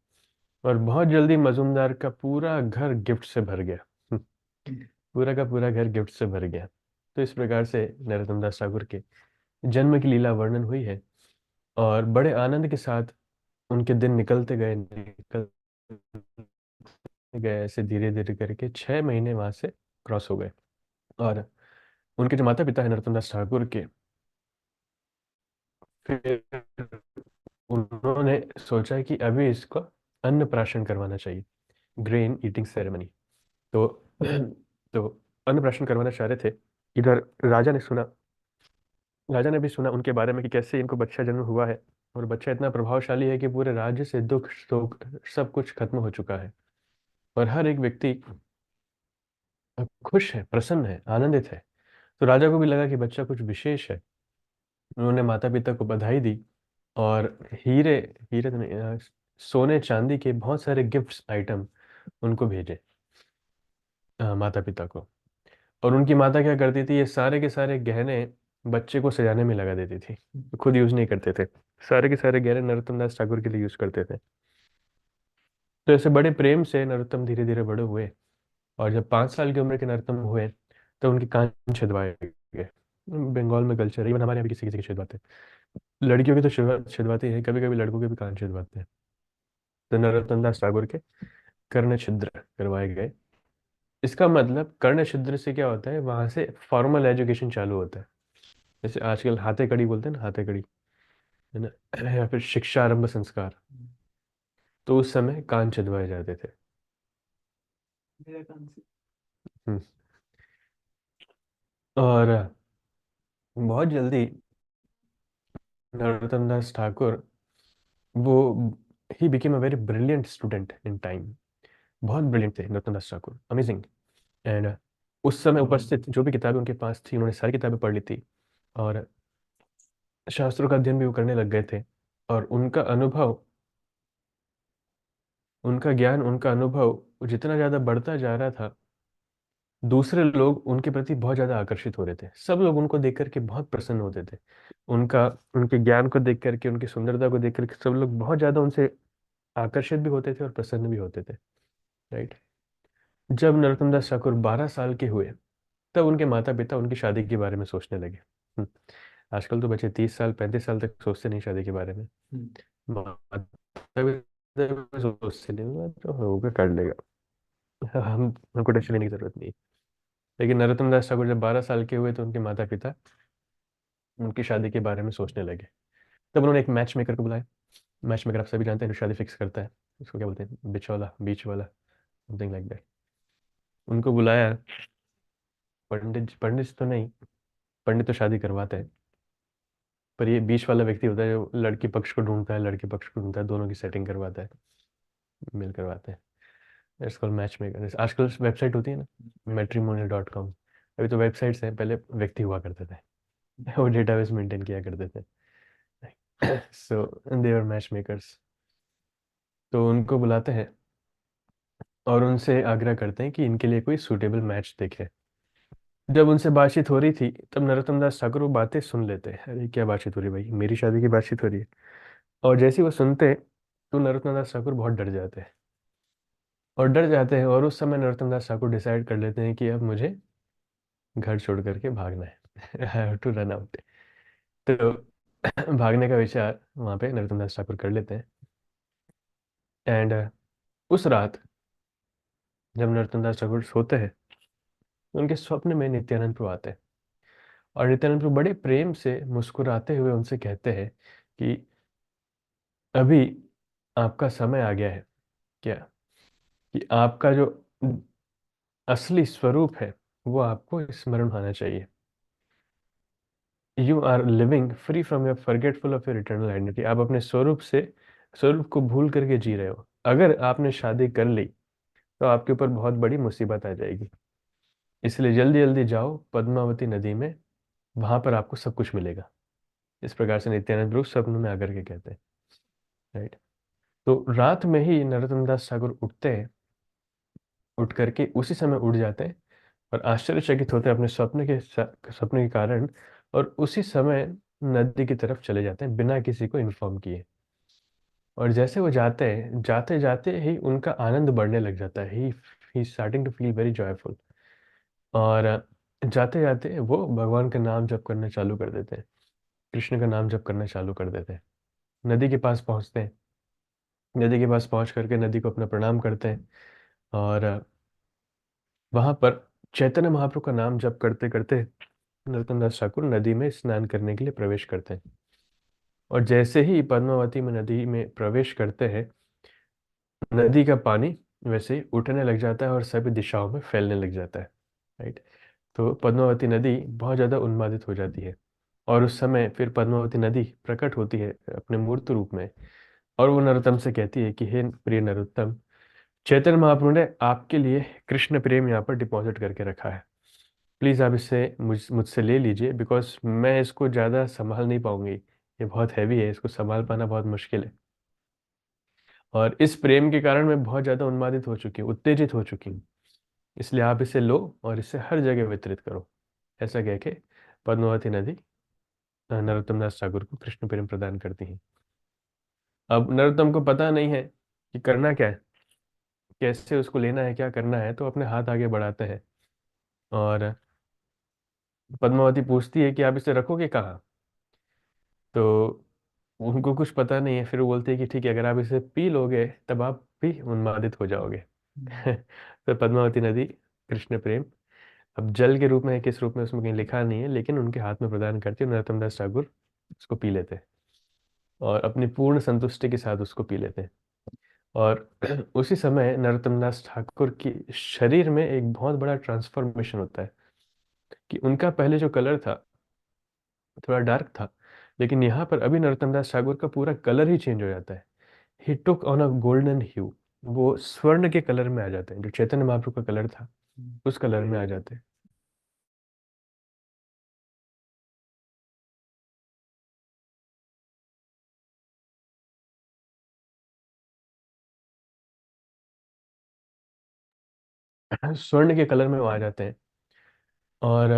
और बहुत जल्दी मजूमदार का पूरा घर गिफ्ट से भर गया। पूरा का पूरा घर गिफ्ट से भर गया। तो इस प्रकार से नरोत्तम दास ठाकुर के जन्म की लीला वर्णन हुई है। और बड़े आनंद के साथ उनके दिन निकलते गए, ऐसे धीरे धीरे करके 6 महीने वहां से क्रॉस हो गए। और उनके जो माता पिता है नरोत्तम दास ठाकुर के, फिर उन्होंने सोचा कि अभी इसको अन्नप्राशन करवाना चाहिए, ग्रेन ईटिंग सेरेमनी। तो तो अन्नप्राशन करवाना चाह रहे थे। इधर राजा ने सुना, राजा ने भी सुना उनके बारे में कि कैसे इनको बच्चा जन्म हुआ है और बच्चा इतना प्रभावशाली है कि पूरे राज्य से दुख शोक सब कुछ खत्म हो चुका है और हर एक व्यक्ति खुश है, प्रसन्न है, आनंदित है। तो राजा को भी लगा कि बच्चा कुछ विशेष है। उन्होंने माता पिता को बधाई दी और हीरे, हीरे तो नहीं, सोने चांदी के बहुत सारे गिफ्ट्स आइटम उनको भेजे, माता पिता को। और उनकी माता क्या करती थी, ये सारे के सारे गहने बच्चे को सजाने में लगा देती थी, खुद यूज नहीं करते थे। सारे के सारे गहने नरोत्तम दास ठाकुर के लिए यूज करते थे। तो ऐसे बड़े प्रेम से नरोत्तम धीरे धीरे बड़े हुए। और जब 5 साल की उम्र के नरोत्तम हुए तो उनके कान छिदवाए गए। बंगाल में कल्चर है, इवन हमारे यहाँ भी किसी किसी के छिदवाते हैं। लड़कियों की तो छिदवाते हैं, कभी कभी लड़कों के भी कान छिदवाते हैं। तो नरोत्तम दास ठाकुर के कर्ण छिद्र करवाए गए। इसका मतलब कर्ण छिद्र से क्या होता है, वहां से फॉर्मल एजुकेशन चालू होता है। जैसे आजकल हाथे कड़ी बोलते हैं ना, हाथे कड़ी, है ना, या फिर शिक्षा आरंभ संस्कार। तो उस समय कान छिदवाए जाते थे। हम्म। और बहुत जल्दी नरोत्तम दास ठाकुर, वो he became a very brilliant student in time. बहुत ब्रिलियंट थे नरोत्तम दास ठाकुर, अमेजिंग। एंड उस समय उपस्थित जो भी किताबें उनके पास थी उन्होंने सारी किताबें पढ़ ली थी। और शास्त्रों का अध्ययन भी वो करने लग गए थे। और उनका अनुभव, उनका ज्ञान, उनका अनुभव जितना ज़्यादा बढ़ता जा रहा था, दूसरे लोग उनके प्रति बहुत ज़्यादा आकर्षित हो रहे थे। सब लोग उनको देख करके बहुत प्रसन्न होते थे। उनका, उनके ज्ञान को देख करके, उनकी सुंदरता को देख करके सब लोग बहुत ज़्यादा उनसे आकर्षित भी होते थे और प्रसन्न भी होते थे। राइट। जब नरोत्तम दास ठाकुर 12 साल के हुए तब उनके माता पिता उनकी शादी के बारे में सोचने लगे। आजकल तो बच्चे 30 साल 35 साल तक सोचते नहीं शादी के बारे में। माता पिता भी सोचते नहीं, "वो तो होगा, कर लेगा, हम हमको टेंशन लेने की जरूरत नहीं"। लेकिन नरोत्तम दास ठाकुर जब 12 साल के हुए तो उनके माता पिता उनकी शादी के बारे में सोचने लगे। तब उन्होंने एक मैच मेकर को बुलाया। मैच मेकर आप सभी जानते हैं जो शादी फिक्स करता है, उसको क्या बोलते हैं, बिचौला, बीच वाला, समथिंग लाइक दैट। उनको बुलाया। पंडित, पंडित तो नहीं, पंडित तो शादी करवाते हैं, पर ये बीच वाला व्यक्ति होता है जो लड़की पक्ष को ढूंढता है, लड़के पक्ष को ढूंढता है, दोनों की सेटिंग करवाता है, मेल करवाते हैं। It's called match maker. आजकल वेबसाइट होती है ना, मैट्रिमोनियल.com। अभी तो वेबसाइट्स हैं, पहले व्यक्ति हुआ करते थे। वो डेटाबेस मेंटेन किया करते थे। सो दे आर मैच मेकर्स। तो उनको बुलाते हैं और उनसे आग्रह करते हैं कि इनके लिए कोई सूटेबल मैच देखे। जब उनसे बातचीत हो रही थी तब नरोत्तम दास ठाकुर वो बातें सुन लेते हैं। अरे क्या बातचीत हो रही है भाई, मेरी शादी की बातचीत हो रही है। और जैसे ही वो सुनते तो नरोत्तम दास ठाकुर बहुत डर जाते हैं। और डर जाते हैं और उस समय नरोत्तम दास ठाकुर डिसाइड कर लेते हैं कि अब मुझे घर छोड़ करके भागना है। I have to run out. तो भागने का विचार वहाँ पे नरोत्तम दास ठाकुर कर लेते हैं। एंड उस रात जब नरोत्तम दास ठाकुर सोते हैं तो उनके स्वप्न में नित्यानंद प्रभु आते हैं। और नित्यानंद प्रभु बड़े प्रेम से मुस्कुराते हुए उनसे कहते हैं कि अभी आपका समय आ गया है क्या, कि आपका जो असली स्वरूप है वो आपको स्मरण होना चाहिए। You are living free from your forgetful of your eternal identity. आप अपने स्वरूप को भूल करके जी रहे हो। अगर आपने शादी कर ली तो आपके ऊपर बहुत बड़ी मुसीबत आ जाएगी। इसलिए जल्दी जल्दी जाओ पद्मावती नदी में, वहां पर आपको सब कुछ मिलेगा। इस प्रकार से नित्यानंद प्रभु स्वप्न में आकर के कहते हैं। राइट। तो रात में ही नरोत्तम दास ठाकुर उठते हैं, उठ करके उसी समय उठ जाते हैं और आश्चर्यचकित होते हैं अपने सपने के कारण, और उसी समय नदी की तरफ चले जाते हैं बिना किसी को इन्फॉर्म किए। और जैसे वो जाते हैं, जाते जाते ही उनका आनंद बढ़ने लग जाता है। He starting to feel very joyful. और जाते जाते वो भगवान का नाम जप करना चालू कर देते हैं, कृष्ण का नाम जप करना चालू कर देते हैं। नदी के पास पहुंचते हैं। नदी के पास पहुंच करके नदी को अपना प्रणाम करते हैं। और वहां पर चैतन्य महाप्रभु का नाम जप करते करते नरोत्तम दास ठाकुर नदी में स्नान करने के लिए प्रवेश करते हैं। और जैसे ही पद्मावती में नदी में प्रवेश करते हैं, नदी का पानी वैसे ही उठने लग जाता है और सभी दिशाओं में फैलने लग जाता है। राइट। तो पद्मावती नदी बहुत ज़्यादा उन्मादित हो जाती है। और उस समय फिर पद्मावती नदी प्रकट होती है अपने मूर्त रूप में। और वो नरोत्तम से कहती है कि हे प्रिय नरोत्तम, चैतन्य महाप्रभु ने आपके लिए कृष्ण प्रेम यहाँ पर डिपॉजिट करके रखा है। प्लीज़ आप इसे मुझसे ले लीजिए, बिकॉज मैं इसको ज़्यादा संभाल नहीं पाऊंगी। ये बहुत हैवी है, इसको संभाल पाना बहुत मुश्किल है। और इस प्रेम के कारण मैं बहुत ज़्यादा उन्मादित हो चुकी हूँ, उत्तेजित हो चुकी हूँ। इसलिए आप इसे लो और इसे हर जगह वितरित करो। ऐसा कह के पद्मावती नदी नरोत्तम दास ठाकुर को कृष्ण प्रेम प्रदान करती है। अब नरोत्तम को पता नहीं है कि करना क्या है, कैसे उसको लेना है, क्या करना है, तो अपने हाथ आगे बढ़ाते हैं। और पद्मावती पूछती है कि आप इसे रखोगे कहाँ। तो उनको कुछ पता नहीं है। फिर वो बोलते हैं कि ठीक है, अगर आप इसे पी लोगे तब आप भी उन्मादित हो जाओगे। तो पद्मावती नदी कृष्ण प्रेम अब जल के रूप में है, किस रूप में उसमें कहीं लिखा नहीं है, लेकिन उनके हाथ में प्रदान करती है। नरोत्तम दास ठाकुर उसको पी लेते हैं और अपनी पूर्ण संतुष्टि के साथ उसको पी लेते हैं। और उसी समय नरोत्तम दास ठाकुर की शरीर में एक बहुत बड़ा ट्रांसफॉर्मेशन होता है कि उनका पहले जो कलर था थोड़ा डार्क था, लेकिन यहाँ पर अभी नरोत्तम दास ठाकुर का पूरा कलर ही चेंज हो जाता है। ही टुक ऑन अ गोल्डन ह्यू। वो स्वर्ण के कलर में आ जाते हैं, जो चैतन्य महाप्रभु का कलर था उस कलर में आ जाते हैं। स्वर्ण के कलर में वो आ जाते हैं। और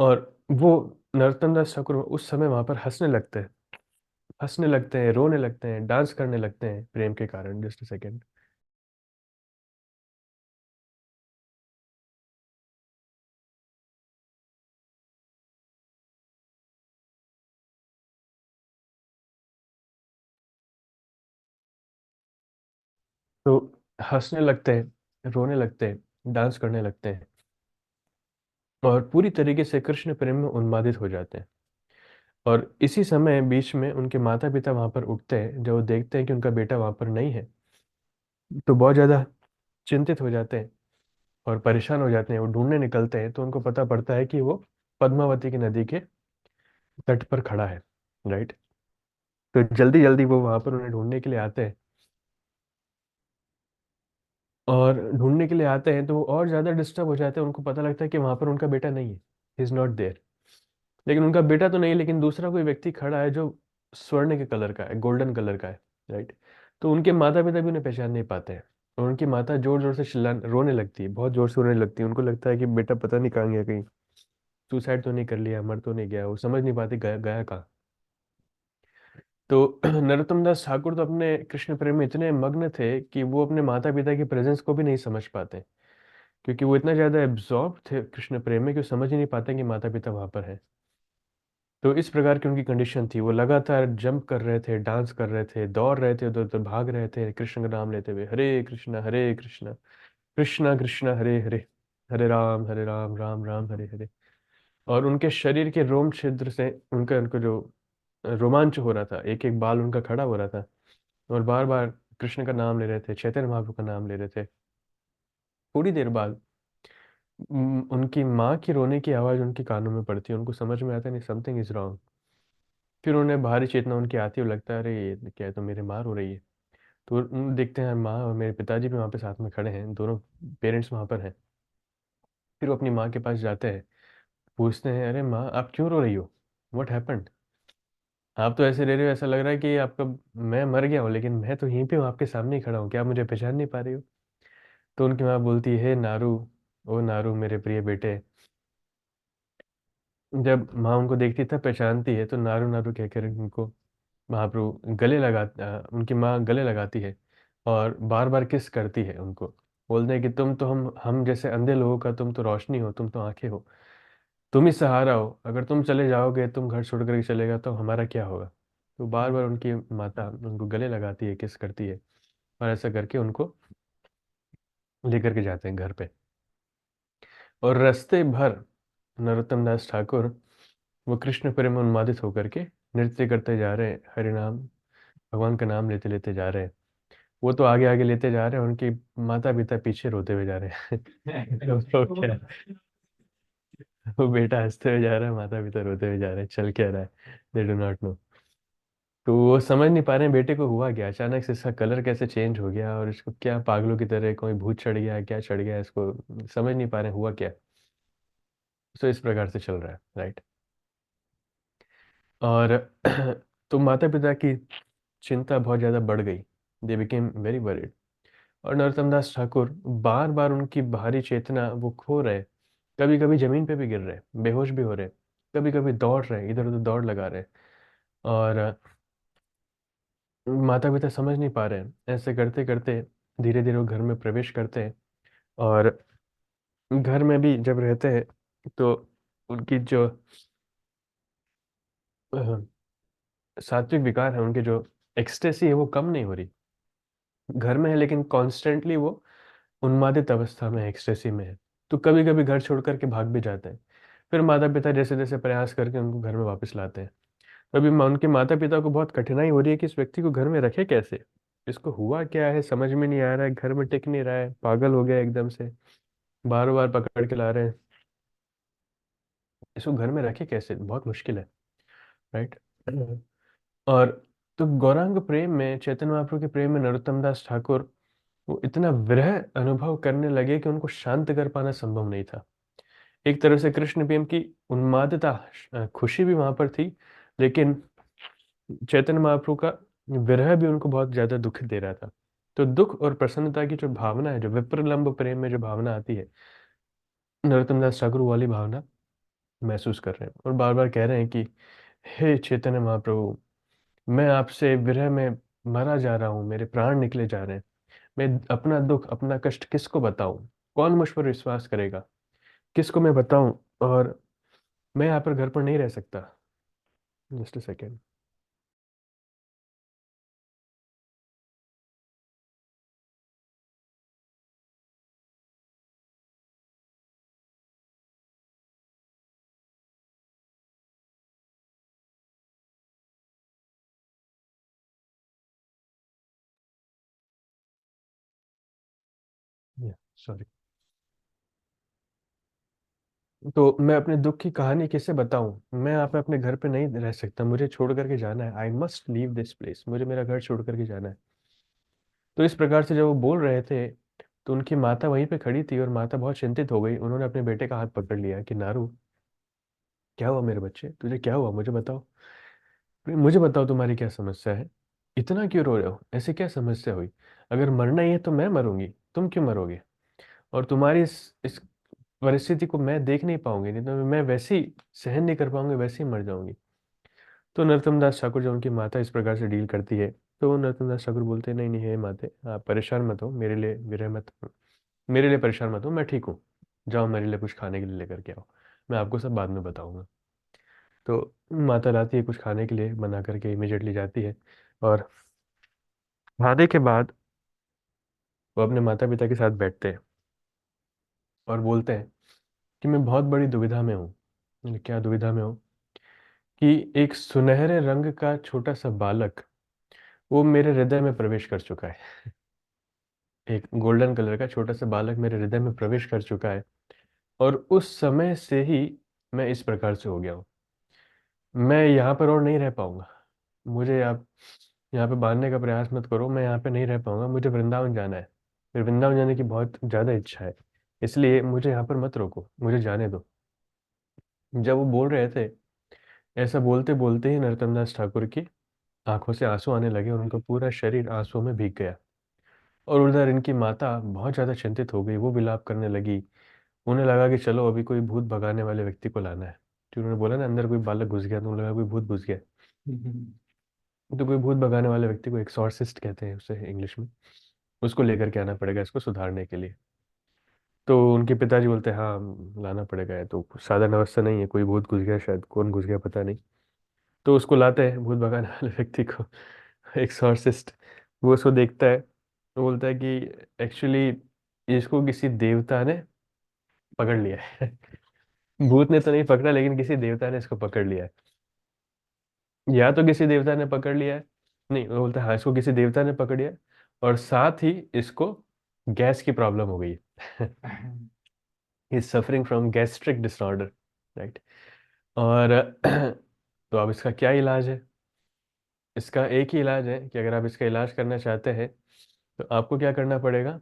और वो नरोत्तम दास ठाकुर उस समय वहां पर हंसने लगते हैं, हंसने लगते हैं, रोने लगते हैं, डांस करने लगते हैं प्रेम के कारण। Just a second. तो हंसने लगते हैं, रोने लगते हैं, डांस करने लगते हैं और पूरी तरीके से कृष्ण प्रेम में उन्मादित हो जाते हैं। और इसी समय बीच में उनके माता पिता वहां पर उठते हैं। जब वो देखते हैं कि उनका बेटा वहां पर नहीं है, तो बहुत ज्यादा चिंतित हो जाते हैं और परेशान हो जाते हैं। वो ढूंढने निकलते हैं तो उनको पता पड़ता है कि वो पद्मावती की नदी के तट पर खड़ा है। राइट। तो जल्दी जल्दी वो वहां पर उन्हें ढूंढने के लिए आते हैं। और ढूंढने के लिए आते हैं तो वो और ज्यादा डिस्टर्ब हो जाते हैं। उनको पता लगता है कि वहां पर उनका बेटा नहीं है, इज नॉट देयर। लेकिन उनका बेटा तो नहीं, लेकिन दूसरा कोई व्यक्ति खड़ा है जो स्वर्ण के कलर का है, गोल्डन कलर का है। राइट। तो उनके माता पिता भी उन्हें पहचान नहीं पाते हैं। और उनकी माता जोर जोर से चिल्ला रोने लगती है, बहुत जोर से रोने लगती है। उनको लगता है कि बेटा पता नहीं कहाँ गया, कहीं सुसाइड तो नहीं कर लिया, मर तो नहीं गया। वो समझ नहीं पाते गया गया कहाँ। तो नरोत्तम दास ठाकुर तो अपने कृष्ण प्रेम में इतने मग्न थे कि वो अपने माता पिता की प्रेजेंस को भी नहीं समझ पाते, क्योंकि वो इतना ज्यादा एब्जॉर्ब थे कृष्ण प्रेम में कि वो समझ ही नहीं पाते कि माता पिता वहां पर है। तो इस प्रकार की उनकी कंडीशन थी। वो लगातार जंप कर रहे थे, डांस कर रहे थे, दौड़ रहे थे, उधर उधर भाग रहे थे, कृष्ण का नाम लेते हुए, हरे कृष्णा कृष्णा कृष्णा हरे हरे, हरे राम राम राम हरे हरे। और उनके शरीर के रोम छिद्र से उनका उनको जो रोमांच हो रहा था, एक एक बाल उनका खड़ा हो रहा था। और बार बार कृष्ण का नाम ले रहे थे, चैतन्य महाप्रभु का नाम ले रहे थे। थोड़ी देर बाद उनकी माँ की रोने की आवाज़ उनके कानों में पड़ती है, उनको समझ में आता है नहीं, समथिंग इज रॉन्ग। फिर उन्हें बाहरी चेतना उनकी आती है और लगता है अरे ये क्या है, तो मेरे माँ रो रही है। तो देखते हैं माँ और मेरे पिताजी भी वहाँ पे साथ में खड़े हैं, दोनों पेरेंट्स वहाँ पर हैं। फिर वो अपनी माँ के पास जाते हैं, पूछते हैं अरे माँ आप क्यों रो रही हो, व्हाट हैपेंड, आप तो ऐसे रह रहे हो, ऐसा लग रहा है कि आपका, मैं मर गया हूँ लेकिन मैं तो यहीं पे हूँ, आपके सामने ही खड़ा हूँ, क्या आप मुझे पहचान नहीं पा रही हो। तो उनकी माँ बोलती है नारू, ओ नारू मेरे प्रिय बेटे। जब माँ उनको देखती है तब पहचानती है, तो नारू नारू कहकर उनको महाप्रभु उनकी माँ गले लगाती है और बार बार किस करती है उनको। बोलते हैं कि तुम तो हम जैसे अंधे लोगों का तुम तो रोशनी हो, तुम तो आंखें हो, तुम ही सहारा हो, अगर तुम चले जाओगे, तुम घर छोड़ करके चलेगा तो हमारा क्या होगा। तो बार बार उनकी माता उनको गले लगाती है, किस करती है, और ऐसा करके उनको लेकर के जाते हैं घर पे। और रास्ते भर नरोत्तम दास ठाकुर वो कृष्ण प्रेम में उन्मादित होकर के नृत्य करते जा रहे हैं, हरि नाम, भगवान का नाम लेते लेते जा रहे हैं। वो तो आगे आगे लेते जा रहे हैं, उनके माता पिता पीछे रोते हुए जा रहे हैं। तो क्या, वो बेटा हंसते हुए जा रहा है, माता पिता रोते हुए जा रहे हैं, चल क्या रहा है, दे डू नॉट नो। तो वो समझ नहीं पा रहे हैं बेटे को हुआ क्या, अचानक से इसका कलर कैसे चेंज हो गया, और इसको क्या पागलों की तरह कोई भूत चढ़ गया, क्या चढ़ गया इसको, समझ नहीं पा रहे हैं हुआ क्या। तो इस प्रकार से चल रहा है, राइट। और तो माता पिता की चिंता बहुत ज़्यादा बढ़ गई, दे बिकेम वेरी वरीड। और नरोत्तम दास ठाकुर बार बार उनकी बाहरी चेतना वो खो रहे, कभी कभी जमीन पे भी गिर रहे, बेहोश भी हो रहे, कभी कभी दौड़ रहे, इधर उधर दौड़ लगा रहे। और माता पिता समझ नहीं पा रहे हैं, ऐसे करते करते धीरे धीरे वो घर में प्रवेश करते हैं। और घर में भी जब रहते हैं तो उनकी जो अ, सात्विक विकार है, उनके जो एक्सटेसी है वो कम नहीं हो रही, घर में है लेकिन कॉन्स्टेंटली वो उन्मादित अवस्था में है, एक्सटेसी में है। तो कभी कभी घर छोड़ करके भाग भी जाते हैं। फिर माता पिता जैसे जैसे प्रयास करके उनको घर में वापस लाते हैं। तो अभी उनके माता पिता को बहुत कठिनाई हो रही है कि इस व्यक्ति को घर में रखे कैसे, इसको हुआ क्या है, समझ में नहीं आ रहा है, घर में टिक नहीं रहा है, पागल हो गया एकदम से, बार बार पकड़ के ला रहे हैं, इसको घर में रखे कैसे, बहुत मुश्किल है, राइट। और तो गौरांग प्रेम में, चैतन्य महाप्रभु के प्रेम में नरोत्तम दास ठाकुर वो इतना विरह अनुभव करने लगे कि उनको शांत कर पाना संभव नहीं था। एक तरह से कृष्ण प्रेम की उन्मादता, खुशी भी वहां पर थी, लेकिन चैतन्य महाप्रभु का विरह भी उनको बहुत ज्यादा दुख दे रहा था। तो दुख और प्रसन्नता की जो भावना है, जो विप्रलंब प्रेम में जो भावना आती है, नरोत्तम दास ठाकुर वो वाली भावना महसूस कर रहे हैं और बार बार कह रहे हैं कि हे चैतन्य महाप्रभु, मैं आपसे विरह में मरा जा रहा हूँ, मेरे प्राण निकले जा रहे हैं, मैं अपना दुख अपना कष्ट किसको बताऊं, कौन मुझ पर विश्वास करेगा, किसको मैं बताऊं, और मैं यहाँ पर घर पर नहीं रह सकता। Just a second. सॉरी। तो मैं अपने दुख की कहानी किसे बताऊं, मैं यहाँ पे अपने घर पे नहीं रह सकता, मुझे छोड़ करके जाना है, I must leave this place, मुझे मेरा घर छोड़ करके जाना है। तो इस प्रकार से जब वो बोल रहे थे तो उनकी माता वहीं पे खड़ी थी, और माता बहुत चिंतित हो गई, उन्होंने अपने बेटे का हाथ पकड़ लिया कि नारू, क्या हुआ मेरे बच्चे, तुझे क्या हुआ, मुझे बताओ, मुझे बताओ तुम्हारी क्या समस्या है, इतना क्यों रो रहे हो, ऐसे क्या समस्या हुई, अगर मरना ही है तो मैं मरूंगी, तुम क्यों मरोगे, और तुम्हारी इस परिस्थिति को मैं देख नहीं पाऊंगी, नहीं तो मैं वैसे ही सहन नहीं कर पाऊंगी, वैसे ही मर जाऊंगी। तो नरोत्तम दास ठाकुर जब उनकी माता इस प्रकार से डील करती है, तो नरोत्तम दास ठाकुर बोलते हैं नहीं नहीं हे माते, आप परेशान मत हो, मेरे लिए विरह मत, मेरे लिए परेशान मत हो, मैं ठीक हूँ, जाओ मेरे लिए कुछ खाने के लिए लेकर के आओ, मैं आपको सब बाद में बताऊंगा। तो माता लाती है कुछ खाने के लिए, बना करके इमिजिएटली जाती है, और खाने के बाद वो अपने माता पिता के साथ बैठते हैं और बोलते हैं कि मैं बहुत बड़ी दुविधा में हूँ। मैंने क्या दुविधा में हूँ, कि एक सुनहरे रंग का छोटा सा बालक वो मेरे हृदय में प्रवेश कर चुका है, एक गोल्डन कलर का छोटा सा बालक मेरे हृदय में प्रवेश कर चुका है, और उस समय से ही मैं इस प्रकार से हो गया हूँ। मैं यहाँ पर और नहीं रह पाऊंगा। मुझे आप यहाँ पे बांधने का प्रयास मत करो, मैं यहाँ पे नहीं रह पाऊंगा, मुझे वृंदावन जाना है। फिर वृंदावन जाने की बहुत ज़्यादा इच्छा है, इसलिए मुझे यहाँ पर मत रोको, मुझे जाने दो। जब वो बोल रहे थे, ऐसा बोलते बोलते ही नरोत्तम दास ठाकुर की आंखों से आंसू आने लगे और उनका पूरा शरीर आंसुओं में भीग गया। और उधर इनकी माता बहुत ज़्यादा चिंतित हो गई, वो विलाप करने लगी। उन्हें लगा कि चलो अभी कोई भूत भगाने वाले व्यक्ति को लाना है। जो उन्होंने बोला ना, अंदर कोई बालक घुस गया, तो उन्हें लगा कोई भूत घुस गया। तो कोई भूत भगाने वाले व्यक्ति को एक्सॉर्सिस्ट कहते हैं उसे इंग्लिश में, उसको लेकर के आना पड़ेगा इसको सुधारने के लिए। तो उनके पिताजी बोलते हैं हाँ लाना पड़ेगा, है तो साधारण अवस्था नहीं है, कोई भूत घुस गया, शायद कौन घुस गया पता नहीं। तो उसको लाते हैं भूत भगाने वाले व्यक्ति को, एक्सॉर्सिस्ट। वो उसको देखता है, वो बोलता है कि एक्चुअली इसको किसी देवता ने पकड़ लिया है। भूत ने तो नहीं पकड़ा, लेकिन किसी देवता ने इसको पकड़ लिया है। या तो किसी देवता ने पकड़ लिया है, नहीं वो बोलता है हाँ इसको किसी देवता ने पकड़ लिया है, और साथ ही इसको गैस की प्रॉब्लम हो गई है। Is suffering from gastric disorder, right. और तो अब इसका क्या इलाज है? इसका एक ही इलाज है कि अगर आप इसका इलाज करना चाहते हैं तो आपको क्या करना पड़ेगा,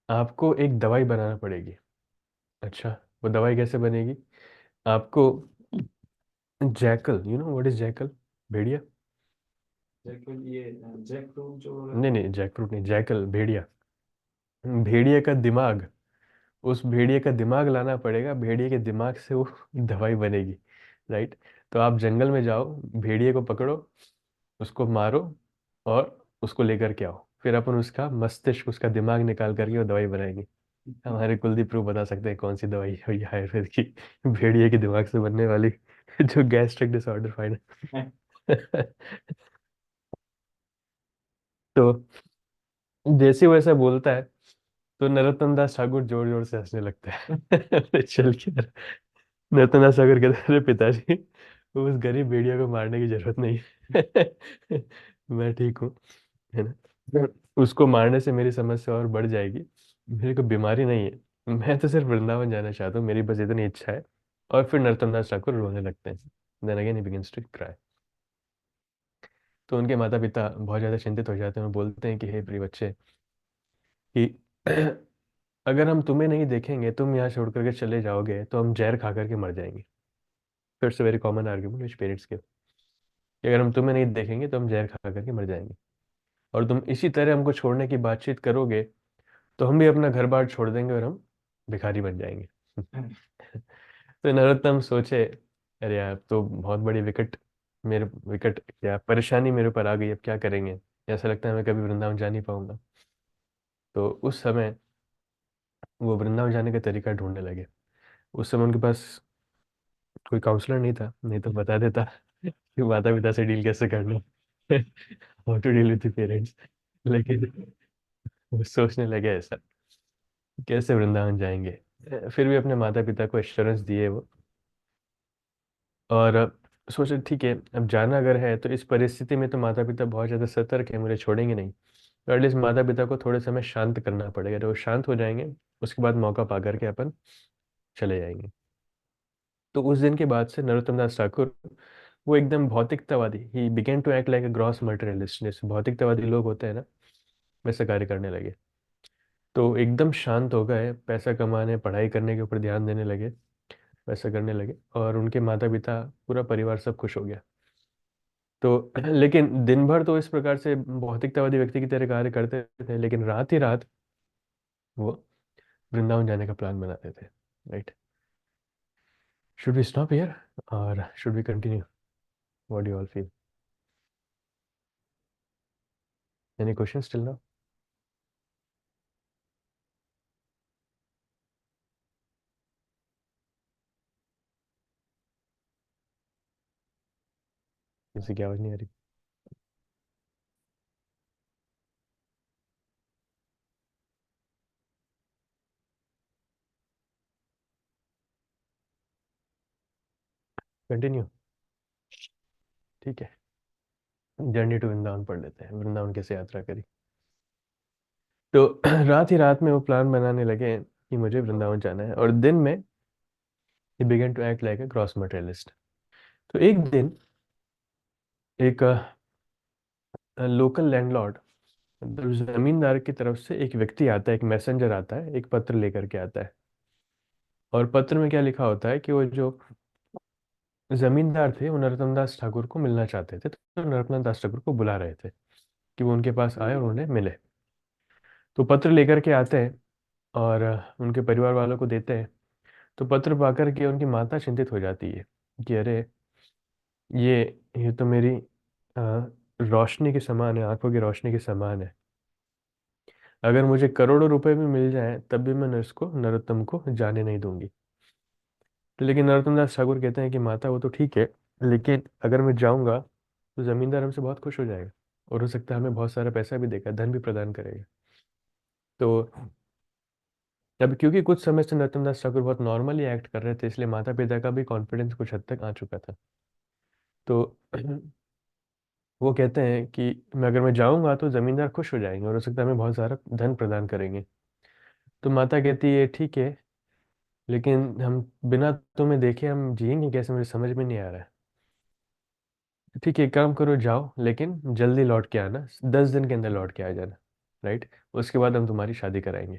आपको एक दवाई बनाना पड़ेगी। अच्छा, वो दवाई कैसे बनेगी? आपको jackal, you know what is jackal? Bhediya? Jackal ये जैक फ्रूट जो नहीं नहीं, जैक फ्रूट नहीं, जैकल भेड़िया। भेड़िए का दिमाग, उस भेड़िए का दिमाग लाना पड़ेगा, भेड़िए के दिमाग से वो दवाई बनेगी, राइट। तो आप जंगल में जाओ, भेड़िए को पकड़ो, उसको मारो, और उसको लेकर के आओ, फिर अपन उसका मस्तिष्क, उसका दिमाग निकाल करके वो दवाई बनाएंगे। हमारे कुलदीप प्रभु बता सकते हैं कौन सी दवाई है ये आयुर्वेद की, भेड़िए के दिमाग से बनने वाली, जो गैस्ट्रिक डिसऑर्डर फाइन है। तो जैसे वो ऐसा बोलता है, तो नरोत्तम दास ठाकुर जोर जोर से हंसने लगता है। अरे चल के यार। नरोत्तम दास ठाकुर कहते हैं, अरे पिताजी, उस गरीब भेड़िया को मारने की जरूरत नहीं है। मैं ठीक हूँ, है ना। उसको मारने से मेरी समस्या और बढ़ जाएगी, मेरे को बीमारी नहीं है, मैं तो सिर्फ वृंदावन जाना चाहता हूँ, मेरी बस इतनी इच्छा है। और फिर नरोत्तम दास ठाकुर रोने लगते हैं। Then again he begins to cry. तो उनके माता पिता बहुत ज़्यादा चिंतित हो जाते हैं और बोलते हैं कि हे प्रिय बच्चे, कि अगर हम तुम्हें नहीं देखेंगे, तुम यहाँ छोड़ करके चले जाओगे, तो हम जहर खा करके मर जाएंगे। फिर से वेरी कॉमन आर्ग्यूमेंट विच पेरेंट्स के, कि अगर हम तुम्हें नहीं देखेंगे तो हम जहर खा करके मर जाएंगे, और तुम इसी तरह हमको छोड़ने की बातचीत करोगे, तो हम भी अपना घर बार छोड़ देंगे और हम भिखारी बन जाएंगे। तो नरोत्तम सोचे, अरे यार तो बहुत बड़ी विकट क्या परेशानी मेरे ऊपर आ गई, अब क्या करेंगे? ऐसा लगता है मैं कभी वृंदावन जा नहीं पाऊंगा। तो उस समय वो वृंदावन जाने का तरीका ढूंढने लगे। उस समय उनके पास कोई काउंसलर नहीं था, नहीं तो बता देता कि माता पिता से डील कैसे करना, how to deal with parents. लेकिन वो सोचने लगे ऐसा, कैसे वृंदावन जाएंगे। फिर भी अपने माता पिता को एश्योरेंस दिए वो, और सोचे ठीक है, अब जाना अगर है तो इस परिस्थिति में तो माता पिता बहुत ज़्यादा सतर्क है, मुझे छोड़ेंगे नहीं। तो एटलीस्ट माता पिता को थोड़े समय शांत करना पड़ेगा, तो वो शांत हो जाएंगे, उसके बाद मौका पा करके अपन चले जाएंगे। तो उस दिन के बाद से नरोत्तम दास ठाकुर, वो एकदम भौतिकतावादी, he begin to act like a gross materialist, जैसे भौतिकतावादी लोग होते हैं ना, वैसे कार्य करने लगे। तो एकदम शांत हो गए, पैसा कमाने पढ़ाई करने के ऊपर ध्यान देने लगे, वैसा करने लगे, और उनके माता पिता पूरा परिवार सब खुश हो गया। तो लेकिन दिन भर तो इस प्रकार से भौतिकतावादी व्यक्ति की तरह कार्य करते थे, लेकिन रात ही रात वो वृंदावन जाने का प्लान बनाते थे, right. Should we stop here और should we continue? What do you all feel? Any questions till now? किसी की आवाज नहीं आ रही? कंटिन्यू, ठीक है। जर्नी टू वृंदावन पढ़ लेते हैं, वृंदावन कैसे यात्रा करी। तो रात ही रात में वो प्लान बनाने लगे कि कि मुझे वृंदावन जाना है, और दिन में ही begin to act like a gross materialist. तो एक दिन एक लोकल लैंडलॉर्ड, जमींदार की तरफ से एक व्यक्ति आता है, एक मैसेंजर आता है, एक पत्र लेकर के आता है। और पत्र में क्या लिखा होता है कि वो जो जमींदार थे वो नरोत्तम दास ठाकुर को मिलना चाहते थे, तो नरोत्तम दास ठाकुर को बुला रहे थे कि वो उनके पास आए और उन्हें मिले। तो पत्र लेकर के आते हैं और उनके परिवार वालों को देते हैं। तो पत्र पाकर के उनकी माता चिंतित हो जाती है कि अरे, ये ये तो मेरी रोशनी के समान है, आंखों की रोशनी के समान है। अगर मुझे करोड़ों रुपए भी मिल जाए तब भी मैं इसको, नरोत्तम को जाने नहीं दूंगी। तो लेकिन नरोत्तम दास ठाकुर कहते हैं कि माता वो तो ठीक है, लेकिन अगर मैं जाऊंगा तो जमींदार हमसे बहुत खुश हो जाएगा और हो सकता है हमें बहुत सारा पैसा भी देगा, धन भी प्रदान करेगा। तो अब क्योंकि कुछ समय से नरोत्तम दास ठाकुर बहुत नॉर्मली एक्ट कर रहे थे, इसलिए माता पिता का भी कॉन्फिडेंस कुछ हद तक आ चुका था। तो वो कहते हैं कि अगर मैं जाऊंगा तो जमींदार खुश हो जाएंगे और हो सकता है हमें बहुत सारा धन प्रदान करेंगे। तो माता कहती है ठीक है, लेकिन हम बिना तुम्हें देखे हम जिएंगे कैसे, मुझे समझ में नहीं आ रहा है। ठीक है, एक काम करो, जाओ लेकिन जल्दी लौट के आना, 10 दिन के अंदर लौट के आ जाना, राइट। उसके बाद हम तुम्हारी शादी कराएंगे।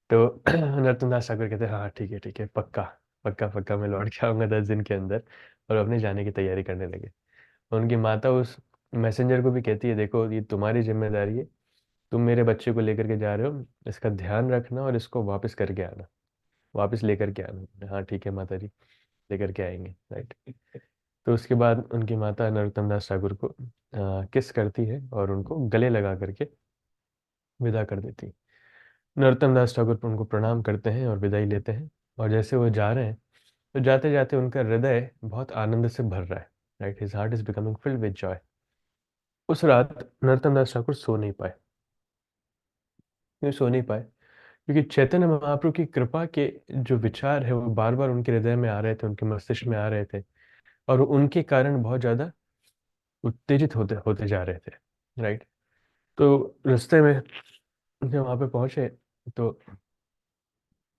तो नरोत्तम दास ठाकुर कहते हैं हाँ ठीक है ठीक है, पक्का पक्का पक्का, मैं लौट के आऊंगा 10 दिन के अंदर। और अपने जाने की तैयारी करने लगे। उनकी माता उस मैसेंजर को भी कहती है देखो, ये तुम्हारी जिम्मेदारी है, तुम मेरे बच्चे को लेकर के जा रहे हो, इसका ध्यान रखना और इसको वापस करके आना, वापस लेकर के आना। हाँ ठीक है माता जी, लेकर के आएंगे, राइट। तो उसके बाद उनकी माता नरोत्तम दास ठाकुर को किस करती है और उनको गले लगा करके विदा कर देती है। नरोत्तम दास ठाकुर उनको प्रणाम करते हैं और विदाई लेते हैं। और जैसे वो जा रहे हैं तो जाते जाते उनका हृदय बहुत आनंद से भर रहा है, right, his heart is becoming filled with Joy. उस रात नरोत्तम दास ठाकुर सो नहीं पाए। क्यों सो नहीं पाए? क्योंकि चैतन्य महाप्रभु की कृपा के जो विचार है वो बार बार उनके हृदय में आ रहे थे, उनके मस्तिष्क में आ रहे थे, और उनके कारण बहुत ज्यादा उत्तेजित होते होते जा रहे थे, राइट। तो रास्ते में जब वहां पे पहुंचे तो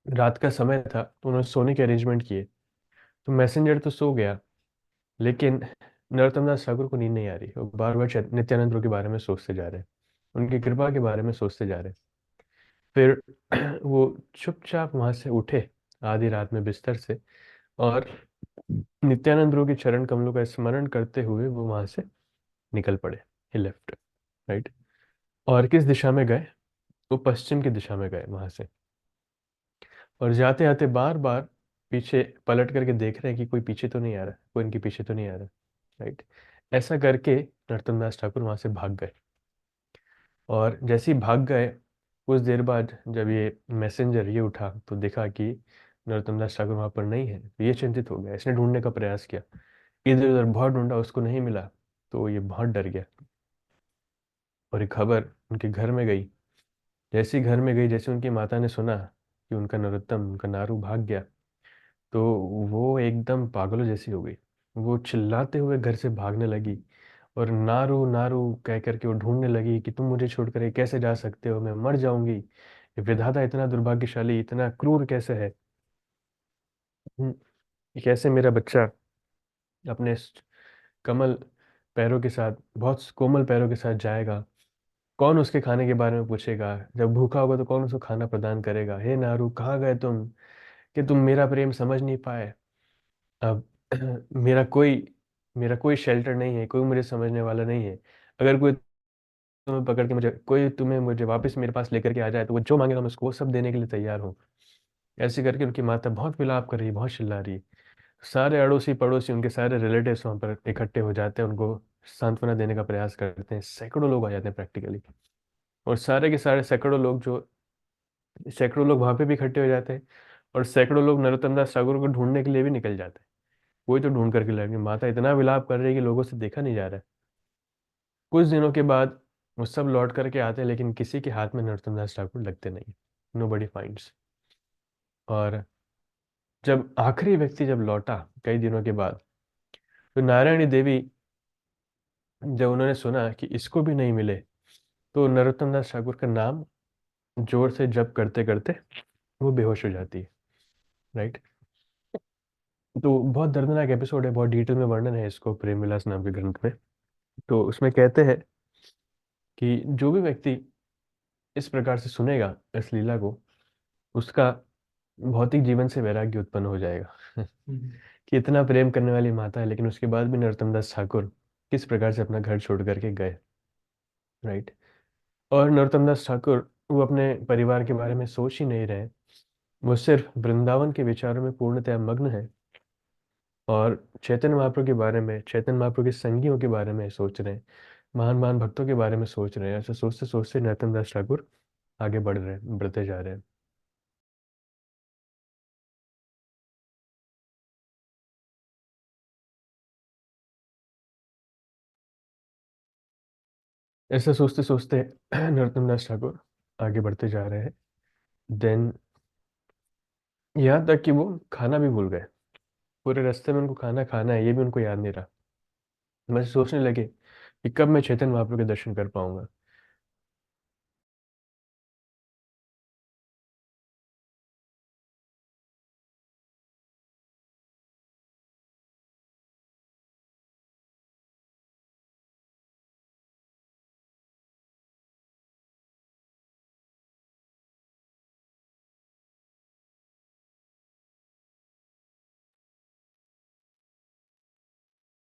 रात का समय था, तो उन्होंने सोने के अरेंजमेंट किए। तो मैसेंजर तो सो गया, लेकिन नरोत्तम दास ठाकुर को नींद नहीं आ रही, वो बार बार नित्यानंद प्रभु के बारे में सोचते जा रहे हैं, उनकी कृपा के बारे में सोचते जा रहे हैं। फिर वो चुपचाप वहां से उठे आधी रात में बिस्तर से, और नित्यानंद प्रभु के चरण कमलों का स्मरण करते हुए वो वहां से निकल पड़े। ही लेफ्ट, राइट। और किस दिशा में गए? वो पश्चिम की दिशा में गए वहां से। और जाते जाते बार बार पीछे पलट करके देख रहे हैं कि कोई पीछे तो नहीं आ रहा, कोई इनके पीछे तो नहीं आ रहा, राइट। ऐसा करके नरोत्तम दास ठाकुर वहां से भाग गए। और जैसे ही भाग गए, कुछ देर बाद जब ये मैसेंजर ये उठा तो देखा कि नरोत्तम दास ठाकुर वहां पर नहीं है। तो ये चिंतित हो गया, इसने ढूंढने का प्रयास किया, इधर उधर बहुत ढूंढा, उसको नहीं मिला। तो ये बहुत डर गया और ये खबर उनके घर में गई। जैसे ही घर में गई, जैसे उनकी माता ने सुना कि उनका नरोत्तम, उनका नारू भाग गया, तो वो एकदम पागलों जैसी हो गई। वो चिल्लाते हुए घर से भागने लगी और नारू नारू कह करके वो ढूंढने लगी कि तुम मुझे छोड़कर ये कैसे जा सकते हो, मैं मर जाऊंगी, ये विधाता इतना दुर्भाग्यशाली, इतना क्रूर कैसे है। हम्म, ये कैसे मेरा बच्चा अपने कमल पैरों के साथ, बहुत कोमल पैरों के साथ जाएगा, कौन उसके खाने के बारे में पूछेगा, जब भूखा होगा तो कौन उसको खाना प्रदान करेगा। हे नारू, कहाँ गए तुम कि तुम मेरा प्रेम समझ नहीं पाए? अब मेरा कोई शेल्टर नहीं है, कोई मुझे समझने वाला नहीं है। अगर कोई तुम्हें पकड़ के मुझे, कोई तुम्हें मुझे वापस मेरे पास लेकर के आ जाए तो वो जो मांगेगा मैं उसको वो सब देने के लिए तैयार हूँ। ऐसे करके उनकी माता बहुत विलाप कर रही है, बहुत चिल्ला रही है। सारे अड़ोसी पड़ोसी, उनके सारे रिलेटिव्स वहाँ पर इकट्ठे हो जाते हैं, उनको सांत्वना देने का प्रयास करते हैं। सैकड़ों लोग आ जाते हैं प्रैक्टिकली। और सारे के सारे सैकड़ों लोग वहाँ पे भी इकट्ठे हो जाते हैं। और सैकड़ों लोग नरोत्तम दास ठाकुर को ढूंढने के लिए भी निकल जाते हैं। कोई तो ढूंढ करके लगे, माता इतना विलाप कर रही है कि लोगों से देखा नहीं जा रहा है। कुछ दिनों के बाद वो सब लौट करके आते हैं, लेकिन किसी के हाथ में नरोत्तम दास ठाकुर लगते नहीं। नो बडी फाइंड्स। और जब आखिरी व्यक्ति जब लौटा कई दिनों के बाद, तो नारायणी देवी, जब उन्होंने सुना कि इसको भी नहीं मिले, तो नरोत्तम दास ठाकुर का नाम जोर से जप करते करते वो बेहोश हो जाती है, राइट। तो बहुत दर्दनाक एपिसोड है, बहुत डिटेल में वर्णन है इसको प्रेम विलास नाम के ग्रंथ में। तो उसमें कहते हैं कि जो भी व्यक्ति इस प्रकार से सुनेगा इस लीला को, उसका भौतिक जीवन से वैराग्य उत्पन्न हो जाएगा। कि इतना प्रेम करने वाली माता है, लेकिन उसके बाद भी नरोत्तम दास ठाकुर किस प्रकार से अपना घर छोड़ करके गए, राइट। और नरोत्तम दास ठाकुर वो अपने परिवार के बारे में सोच ही नहीं रहे, वो सिर्फ वृंदावन के विचारों में पूर्णतः मग्न है और चैतन्य महाप्रभु के बारे में, चैतन्य महाप्रभु के संगियों के बारे में सोच रहे हैं, महान महान भक्तों के बारे में सोच रहे हैं। ऐसा सोचते सोचते नरोत्तम दास ठाकुर आगे बढ़ते जा रहे हैं। ऐसा सोचते सोचते नरोत्तम दास ठाकुर आगे बढ़ते जा रहे हैं। देन यहाँ तक कि वो खाना भी भूल गए। पूरे रास्ते में उनको खाना खाना है ये भी उनको याद नहीं रहा। मैं सोचने लगे कि कब मैं चैतन्य महाप्रभु के दर्शन कर पाऊंगा।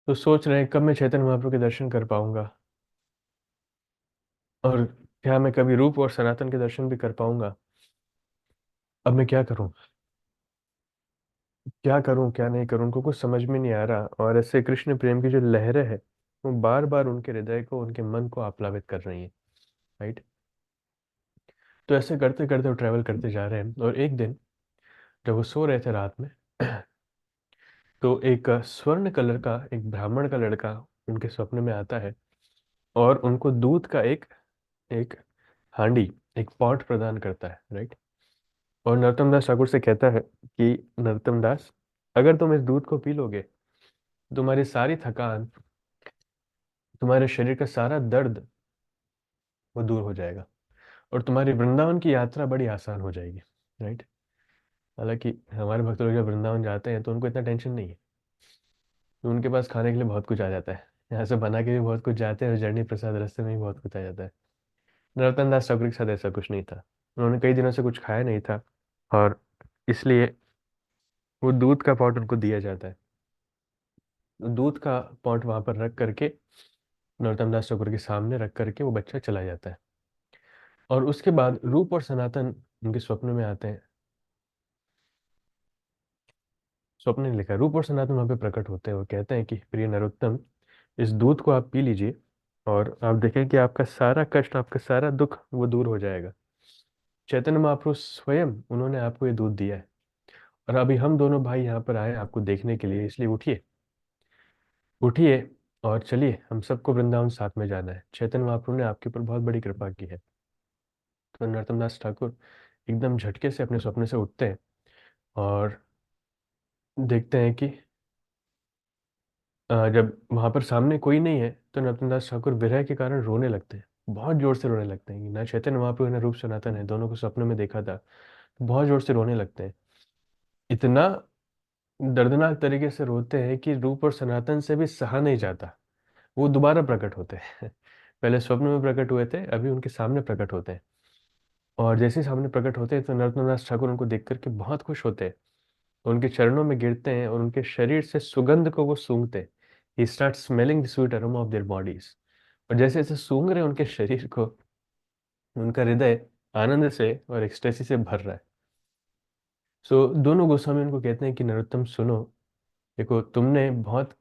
तो सोच रहे हैं कब मैं चैतन्य महाप्रभु के दर्शन कर पाऊंगा, और क्या मैं कभी रूप और सनातन के दर्शन भी कर पाऊंगा। अब मैं क्या करूं, क्या करूं क्या नहीं करूं, उनको कुछ समझ में नहीं आ रहा। और ऐसे कृष्ण प्रेम की जो लहरें हैं वो बार बार उनके हृदय को, उनके मन को आप्लावित कर रही हैं, राइट। तो ऐसे करते करते वो ट्रैवल करते जा रहे हैं, और एक दिन जब वो सो रहे थे रात में तो एक स्वर्ण कलर का एक ब्राह्मण का लड़का उनके स्वप्न में आता है और उनको दूध का एक एक हांडी, एक पॉट प्रदान करता है, राइट। और नरोत्तम दास ठाकुर से कहता है कि नरोत्तम दास, अगर तुम इस दूध को पी लोगे, तुम्हारी सारी थकान, तुम्हारे शरीर का सारा दर्द वो दूर हो जाएगा और तुम्हारी वृंदावन की यात्रा बड़ी आसान हो जाएगी, राइट। हालांकि हमारे भक्त लोग जब वृंदावन जाते हैं तो उनको इतना टेंशन नहीं है, तो उनके पास खाने के लिए बहुत कुछ आ जाता है, यहाँ से बना के भी बहुत कुछ जाते हैं और जर्नी प्रसाद रास्ते में भी बहुत कुछ आ जाता है। नरोत्तम दास ठाकुर के साथ ऐसा कुछ नहीं था। उन्होंने कई दिनों से कुछ खाया नहीं था, और इसलिए वो दूध का पॉट उनको दिया जाता है। तो दूध का पॉट वहां पर रख करके, नरोत्तम दास ठाकुर के सामने रख करके वो बच्चा चला जाता है। और उसके बाद रूप और सनातन उनके स्वप्न में आते हैं। स्वप्न नहीं लिखा, रूप और सनातन वहां पे प्रकट होते हैं। वो कहते हैं कि प्रिय नरोत्तम, इस दूध को आप पी लीजिए और आप देखें कि आपका सारा कष्ट, आपका सारा दुख वो दूर हो जाएगा। चैतन्य महाप्रभु स्वयं उन्होंने आपको ये दूध दिया है, और अभी हम दोनों भाई यहाँ पर आए आपको देखने के लिए, इसलिए उठिए, उठिए और चलिए, हम सबको वृंदावन साथ में जाना है। चैतन्य महाप्रभु ने आपके ऊपर बहुत बड़ी कृपा की है। तो नरोत्तम दास ठाकुर एकदम झटके से अपने सपने से उठते हैं और देखते हैं कि जब वहां पर सामने कोई नहीं है तो नरोत्तम दास ठाकुर विरह के कारण रोने लगते हैं, बहुत जोर से रोने लगते हैं। कि ना चैतन्य महाप्रभु है ना रूप सनातन है, दोनों को सपने में देखा था, तो बहुत जोर से रोने लगते हैं। इतना दर्दनाक तरीके से रोते हैं कि रूप और सनातन से भी सहा नहीं जाता। वो दोबारा प्रकट होते हैं। पहले स्वप्न में प्रकट हुए थे, अभी उनके सामने प्रकट होते हैं। और जैसे ही सामने प्रकट होते हैं तो नरोत्तम दास ठाकुर उनको देख करके बहुत खुश होते हैं, उनके चरणों में गिरते हैं और उनके शरीर से सुगंध को वो सूंघते हैं। He start smelling the sweet aroma of their bodies. और जैसे जैसे सूंघ रहे हैं उनके शरीर को, उनका हृदय आनंद से और एक्सटेसी से भर रहा है। सो दोनों गोस्वामी उनको कहते हैं कि नरोत्तम सुनो, देखो तुमने बहुत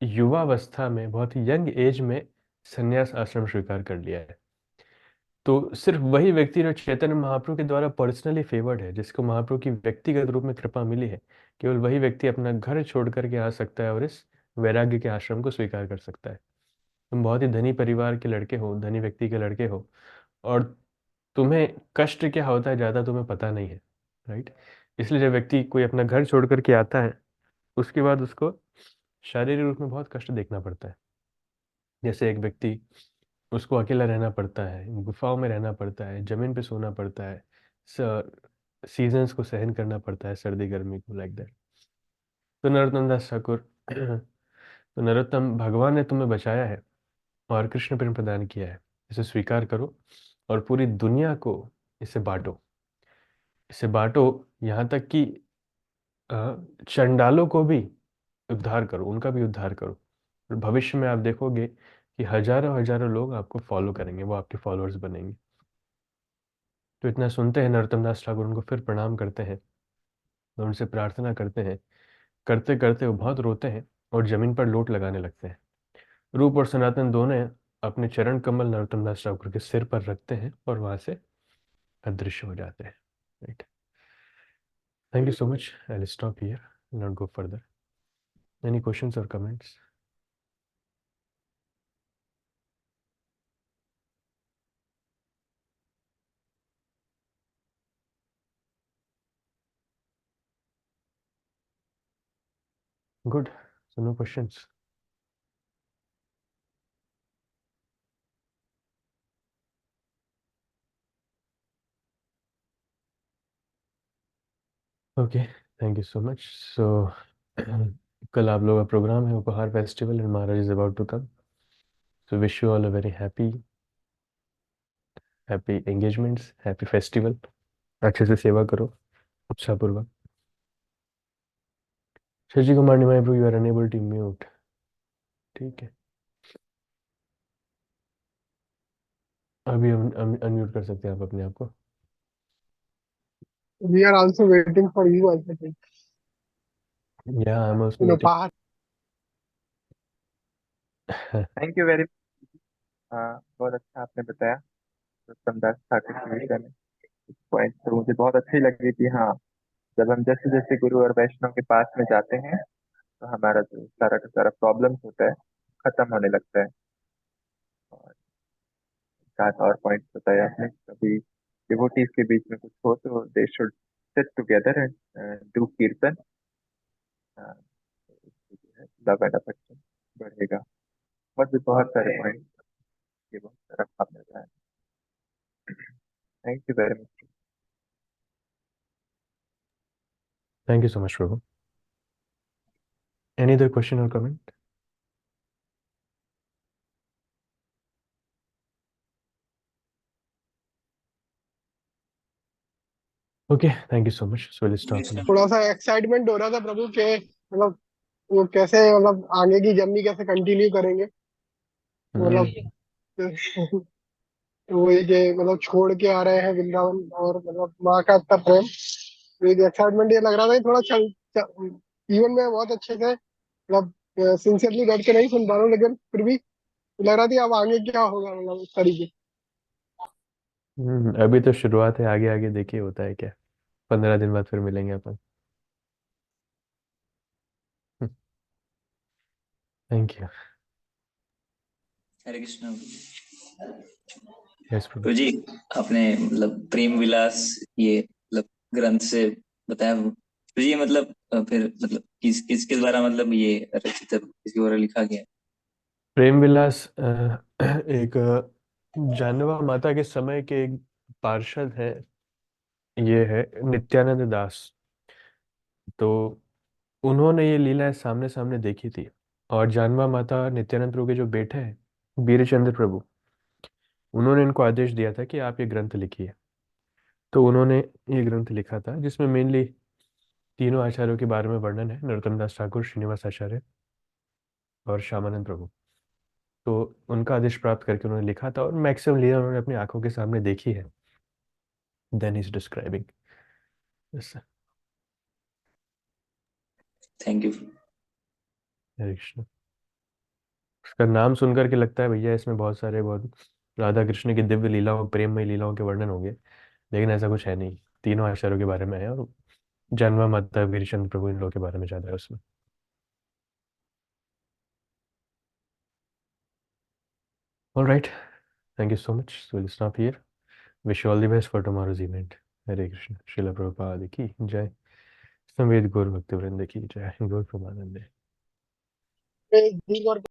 युवावस्था में, बहुत यंग एज में संन्यास आश्रम स्वीकार कर लिया है। तो सिर्फ वही व्यक्ति जो चैतन्य महाप्रभु के द्वारा पर्सनली फेवर्ड है, जिसको महाप्रभु की व्यक्तिगत रूप में कृपा मिली है, केवल वही व्यक्ति अपना घर छोड़ करके आ सकता है और इस वैराग्य के आश्रम को स्वीकार कर सकता है। तुम बहुत ही धनी परिवार के लड़के हो, धनी व्यक्ति के लड़के हो, और तुम्हें कष्ट क्या होता है ज़्यादा तुम्हें पता नहीं है, राइट। इसलिए जब व्यक्ति कोई अपना घर छोड़ करके आता है, उसके बाद उसको शारीरिक रूप में बहुत कष्ट देखना पड़ता है। जैसे एक व्यक्ति उसको अकेला रहना पड़ता है, गुफाओं में रहना पड़ता है, जमीन पे सोना पड़ता है, सीजन्स को सहन करना पड़ता है, सर्दी गर्मी को, लाइक दैट। तो नरोत्तम दास ठाकुर तो नरोत्तम, भगवान ने तुम्हें बचाया है और कृष्ण प्रेम प्रदान किया है, इसे स्वीकार करो और पूरी दुनिया को इसे बांटो। इसे बांटो, यहाँ तक कि चंडालों को भी उद्धार करो, उनका भी उद्धार करो। और भविष्य में आप देखोगे कि हजारों हजारों लोग आपको फॉलो करेंगे, वो आपके फॉलोअर्स बनेंगे। तो इतना सुनते हैं नरोत्तम दास ठाकुर, उनको फिर प्रणाम करते हैं और उनसे प्रार्थना करते हैं। करते करते वो बहुत रोते हैं और जमीन पर लोट लगाने लगते हैं। रूप और सनातन दोनों अपने चरण कमल नरोत्तम दास ठाकुर के सिर पर रखते हैं और वहां से अदृश्य हो जाते हैं। Right, thank you so much, I will stop here, not go further. Any questions और comments? Good, so no questions. Okay, thank you so much. So कल आप लोगों का प्रोग्राम है, उपहार festival, and Maharaj is about to come. So wish you all a very happy happy engagements, happy festival. अच्छे से सेवा करो, उत्साहपूर्वक। Shashi Kumar Nimai bro, you are unable to mute. ठीक है, अभी हम अनम्यूट कर सकते हैं आप अपने आप को। We are also waiting for you, I think. या I am also You know, waiting. Pahar. Thank you very बहुत अच्छा आपने बताया उत्तम दास ठाकुर के विषय में। पॉइंट तो मुझे बहुत अच्छी लगी कि हाँ, जब हम जैसे जैसे गुरु और वैष्णव के पास में जाते हैं तो हमारा जो सारा का सारा प्रॉब्लम होता है खत्म होने लगता है। और साथ और पॉइंट बताया आपने, कभी डिवोटीज के बीच में कुछ हो तो they should sit together and do कीर्तन। लव एंड अफेक्शन बढ़ेगा। और भी बहुत सारे पॉइंट, ये बहुत सारा आपने बताया। Thank you very much. Thank you so much Prabhu. Any other question और comment? Okay, thank you so much, so will stop here. थोड़ा सा एक्साइटमेंट हो रहा था प्रभु के, मतलब वो कैसे, मतलब आगे की जर्नी कैसे कंटिन्यू करेंगे, मतलब वही के मतलब छोड़ के आ रहे हैं वृंदावन, और मतलब माँ का इतना प्रेम। तो एक एक्साइटमेंट ये लग रहा था कि थोड़ा इवन मैं बहुत अच्छे से मतलब सिंसियरली बैठ के नहीं सुन पा रहा हूँ, लेकिन फिर भी लग रहा था अब आगे क्या होगा, मतलब इस तरीके। अभी तो शुरुआत है, आगे आगे देखिए होता है क्या। 15 दिन बाद फिर मिलेंगे अपन। Thank you. Hare Krishna. Yes Prabhu. तो जी, आपने मतलब प्रेम विलास ये मतलब ग्रंथ से बताया। तो ये मतलब फिर मतलब किसके द्वारा मतलब ये रचित है, किसके द्वारा लिखा गया है? प्रेम विलास एक जानवा माता के समय के एक पार्षद है, ये है नित्यानंद दास। तो उन्होंने ये लीलाएं सामने सामने देखी थी, और जानवा माता नित्यानंद प्रभु के जो बेटे हैं बीरचंद्र प्रभु, उन्होंने इनको आदेश दिया था कि आप ये ग्रंथ लिखिए। तो उन्होंने ये ग्रंथ लिखा था, जिसमें मेनली तीनों आचार्यों के बारे में वर्णन है, नरोत्तम दास ठाकुर, श्रीनिवास आचार्य और श्यामानंद प्रभु। तो उनका आदेश प्राप्त करके उन्होंने लिखा था, और मैक्सिमम लीला उन्होंने अपनी आंखों के सामने देखी है। Then is describing this. Thank you. Hare Krishna. उसका नाम सुन करके लगता है भैया इसमें बहुत सारे, बहुत राधा कृष्ण की दिव्य लीलाओं, प्रेममय लीलाओं के वर्णन होंगे, लेकिन ऐसा कुछ है नहीं। तीनों आचार्यों के बारे में है, और जन्मा माता वीरचंद्र प्रभु इन लोगों के बारे में ज्यादा है उसमें। All right, thank you so much, so will stop here. Wish you all the best for tomorrow's event. Hare Krishna. Shrila Prabhupada की जय। संवेद गौर भक्ति वृंद की जय। गौर प्रमानंद। एक दिन और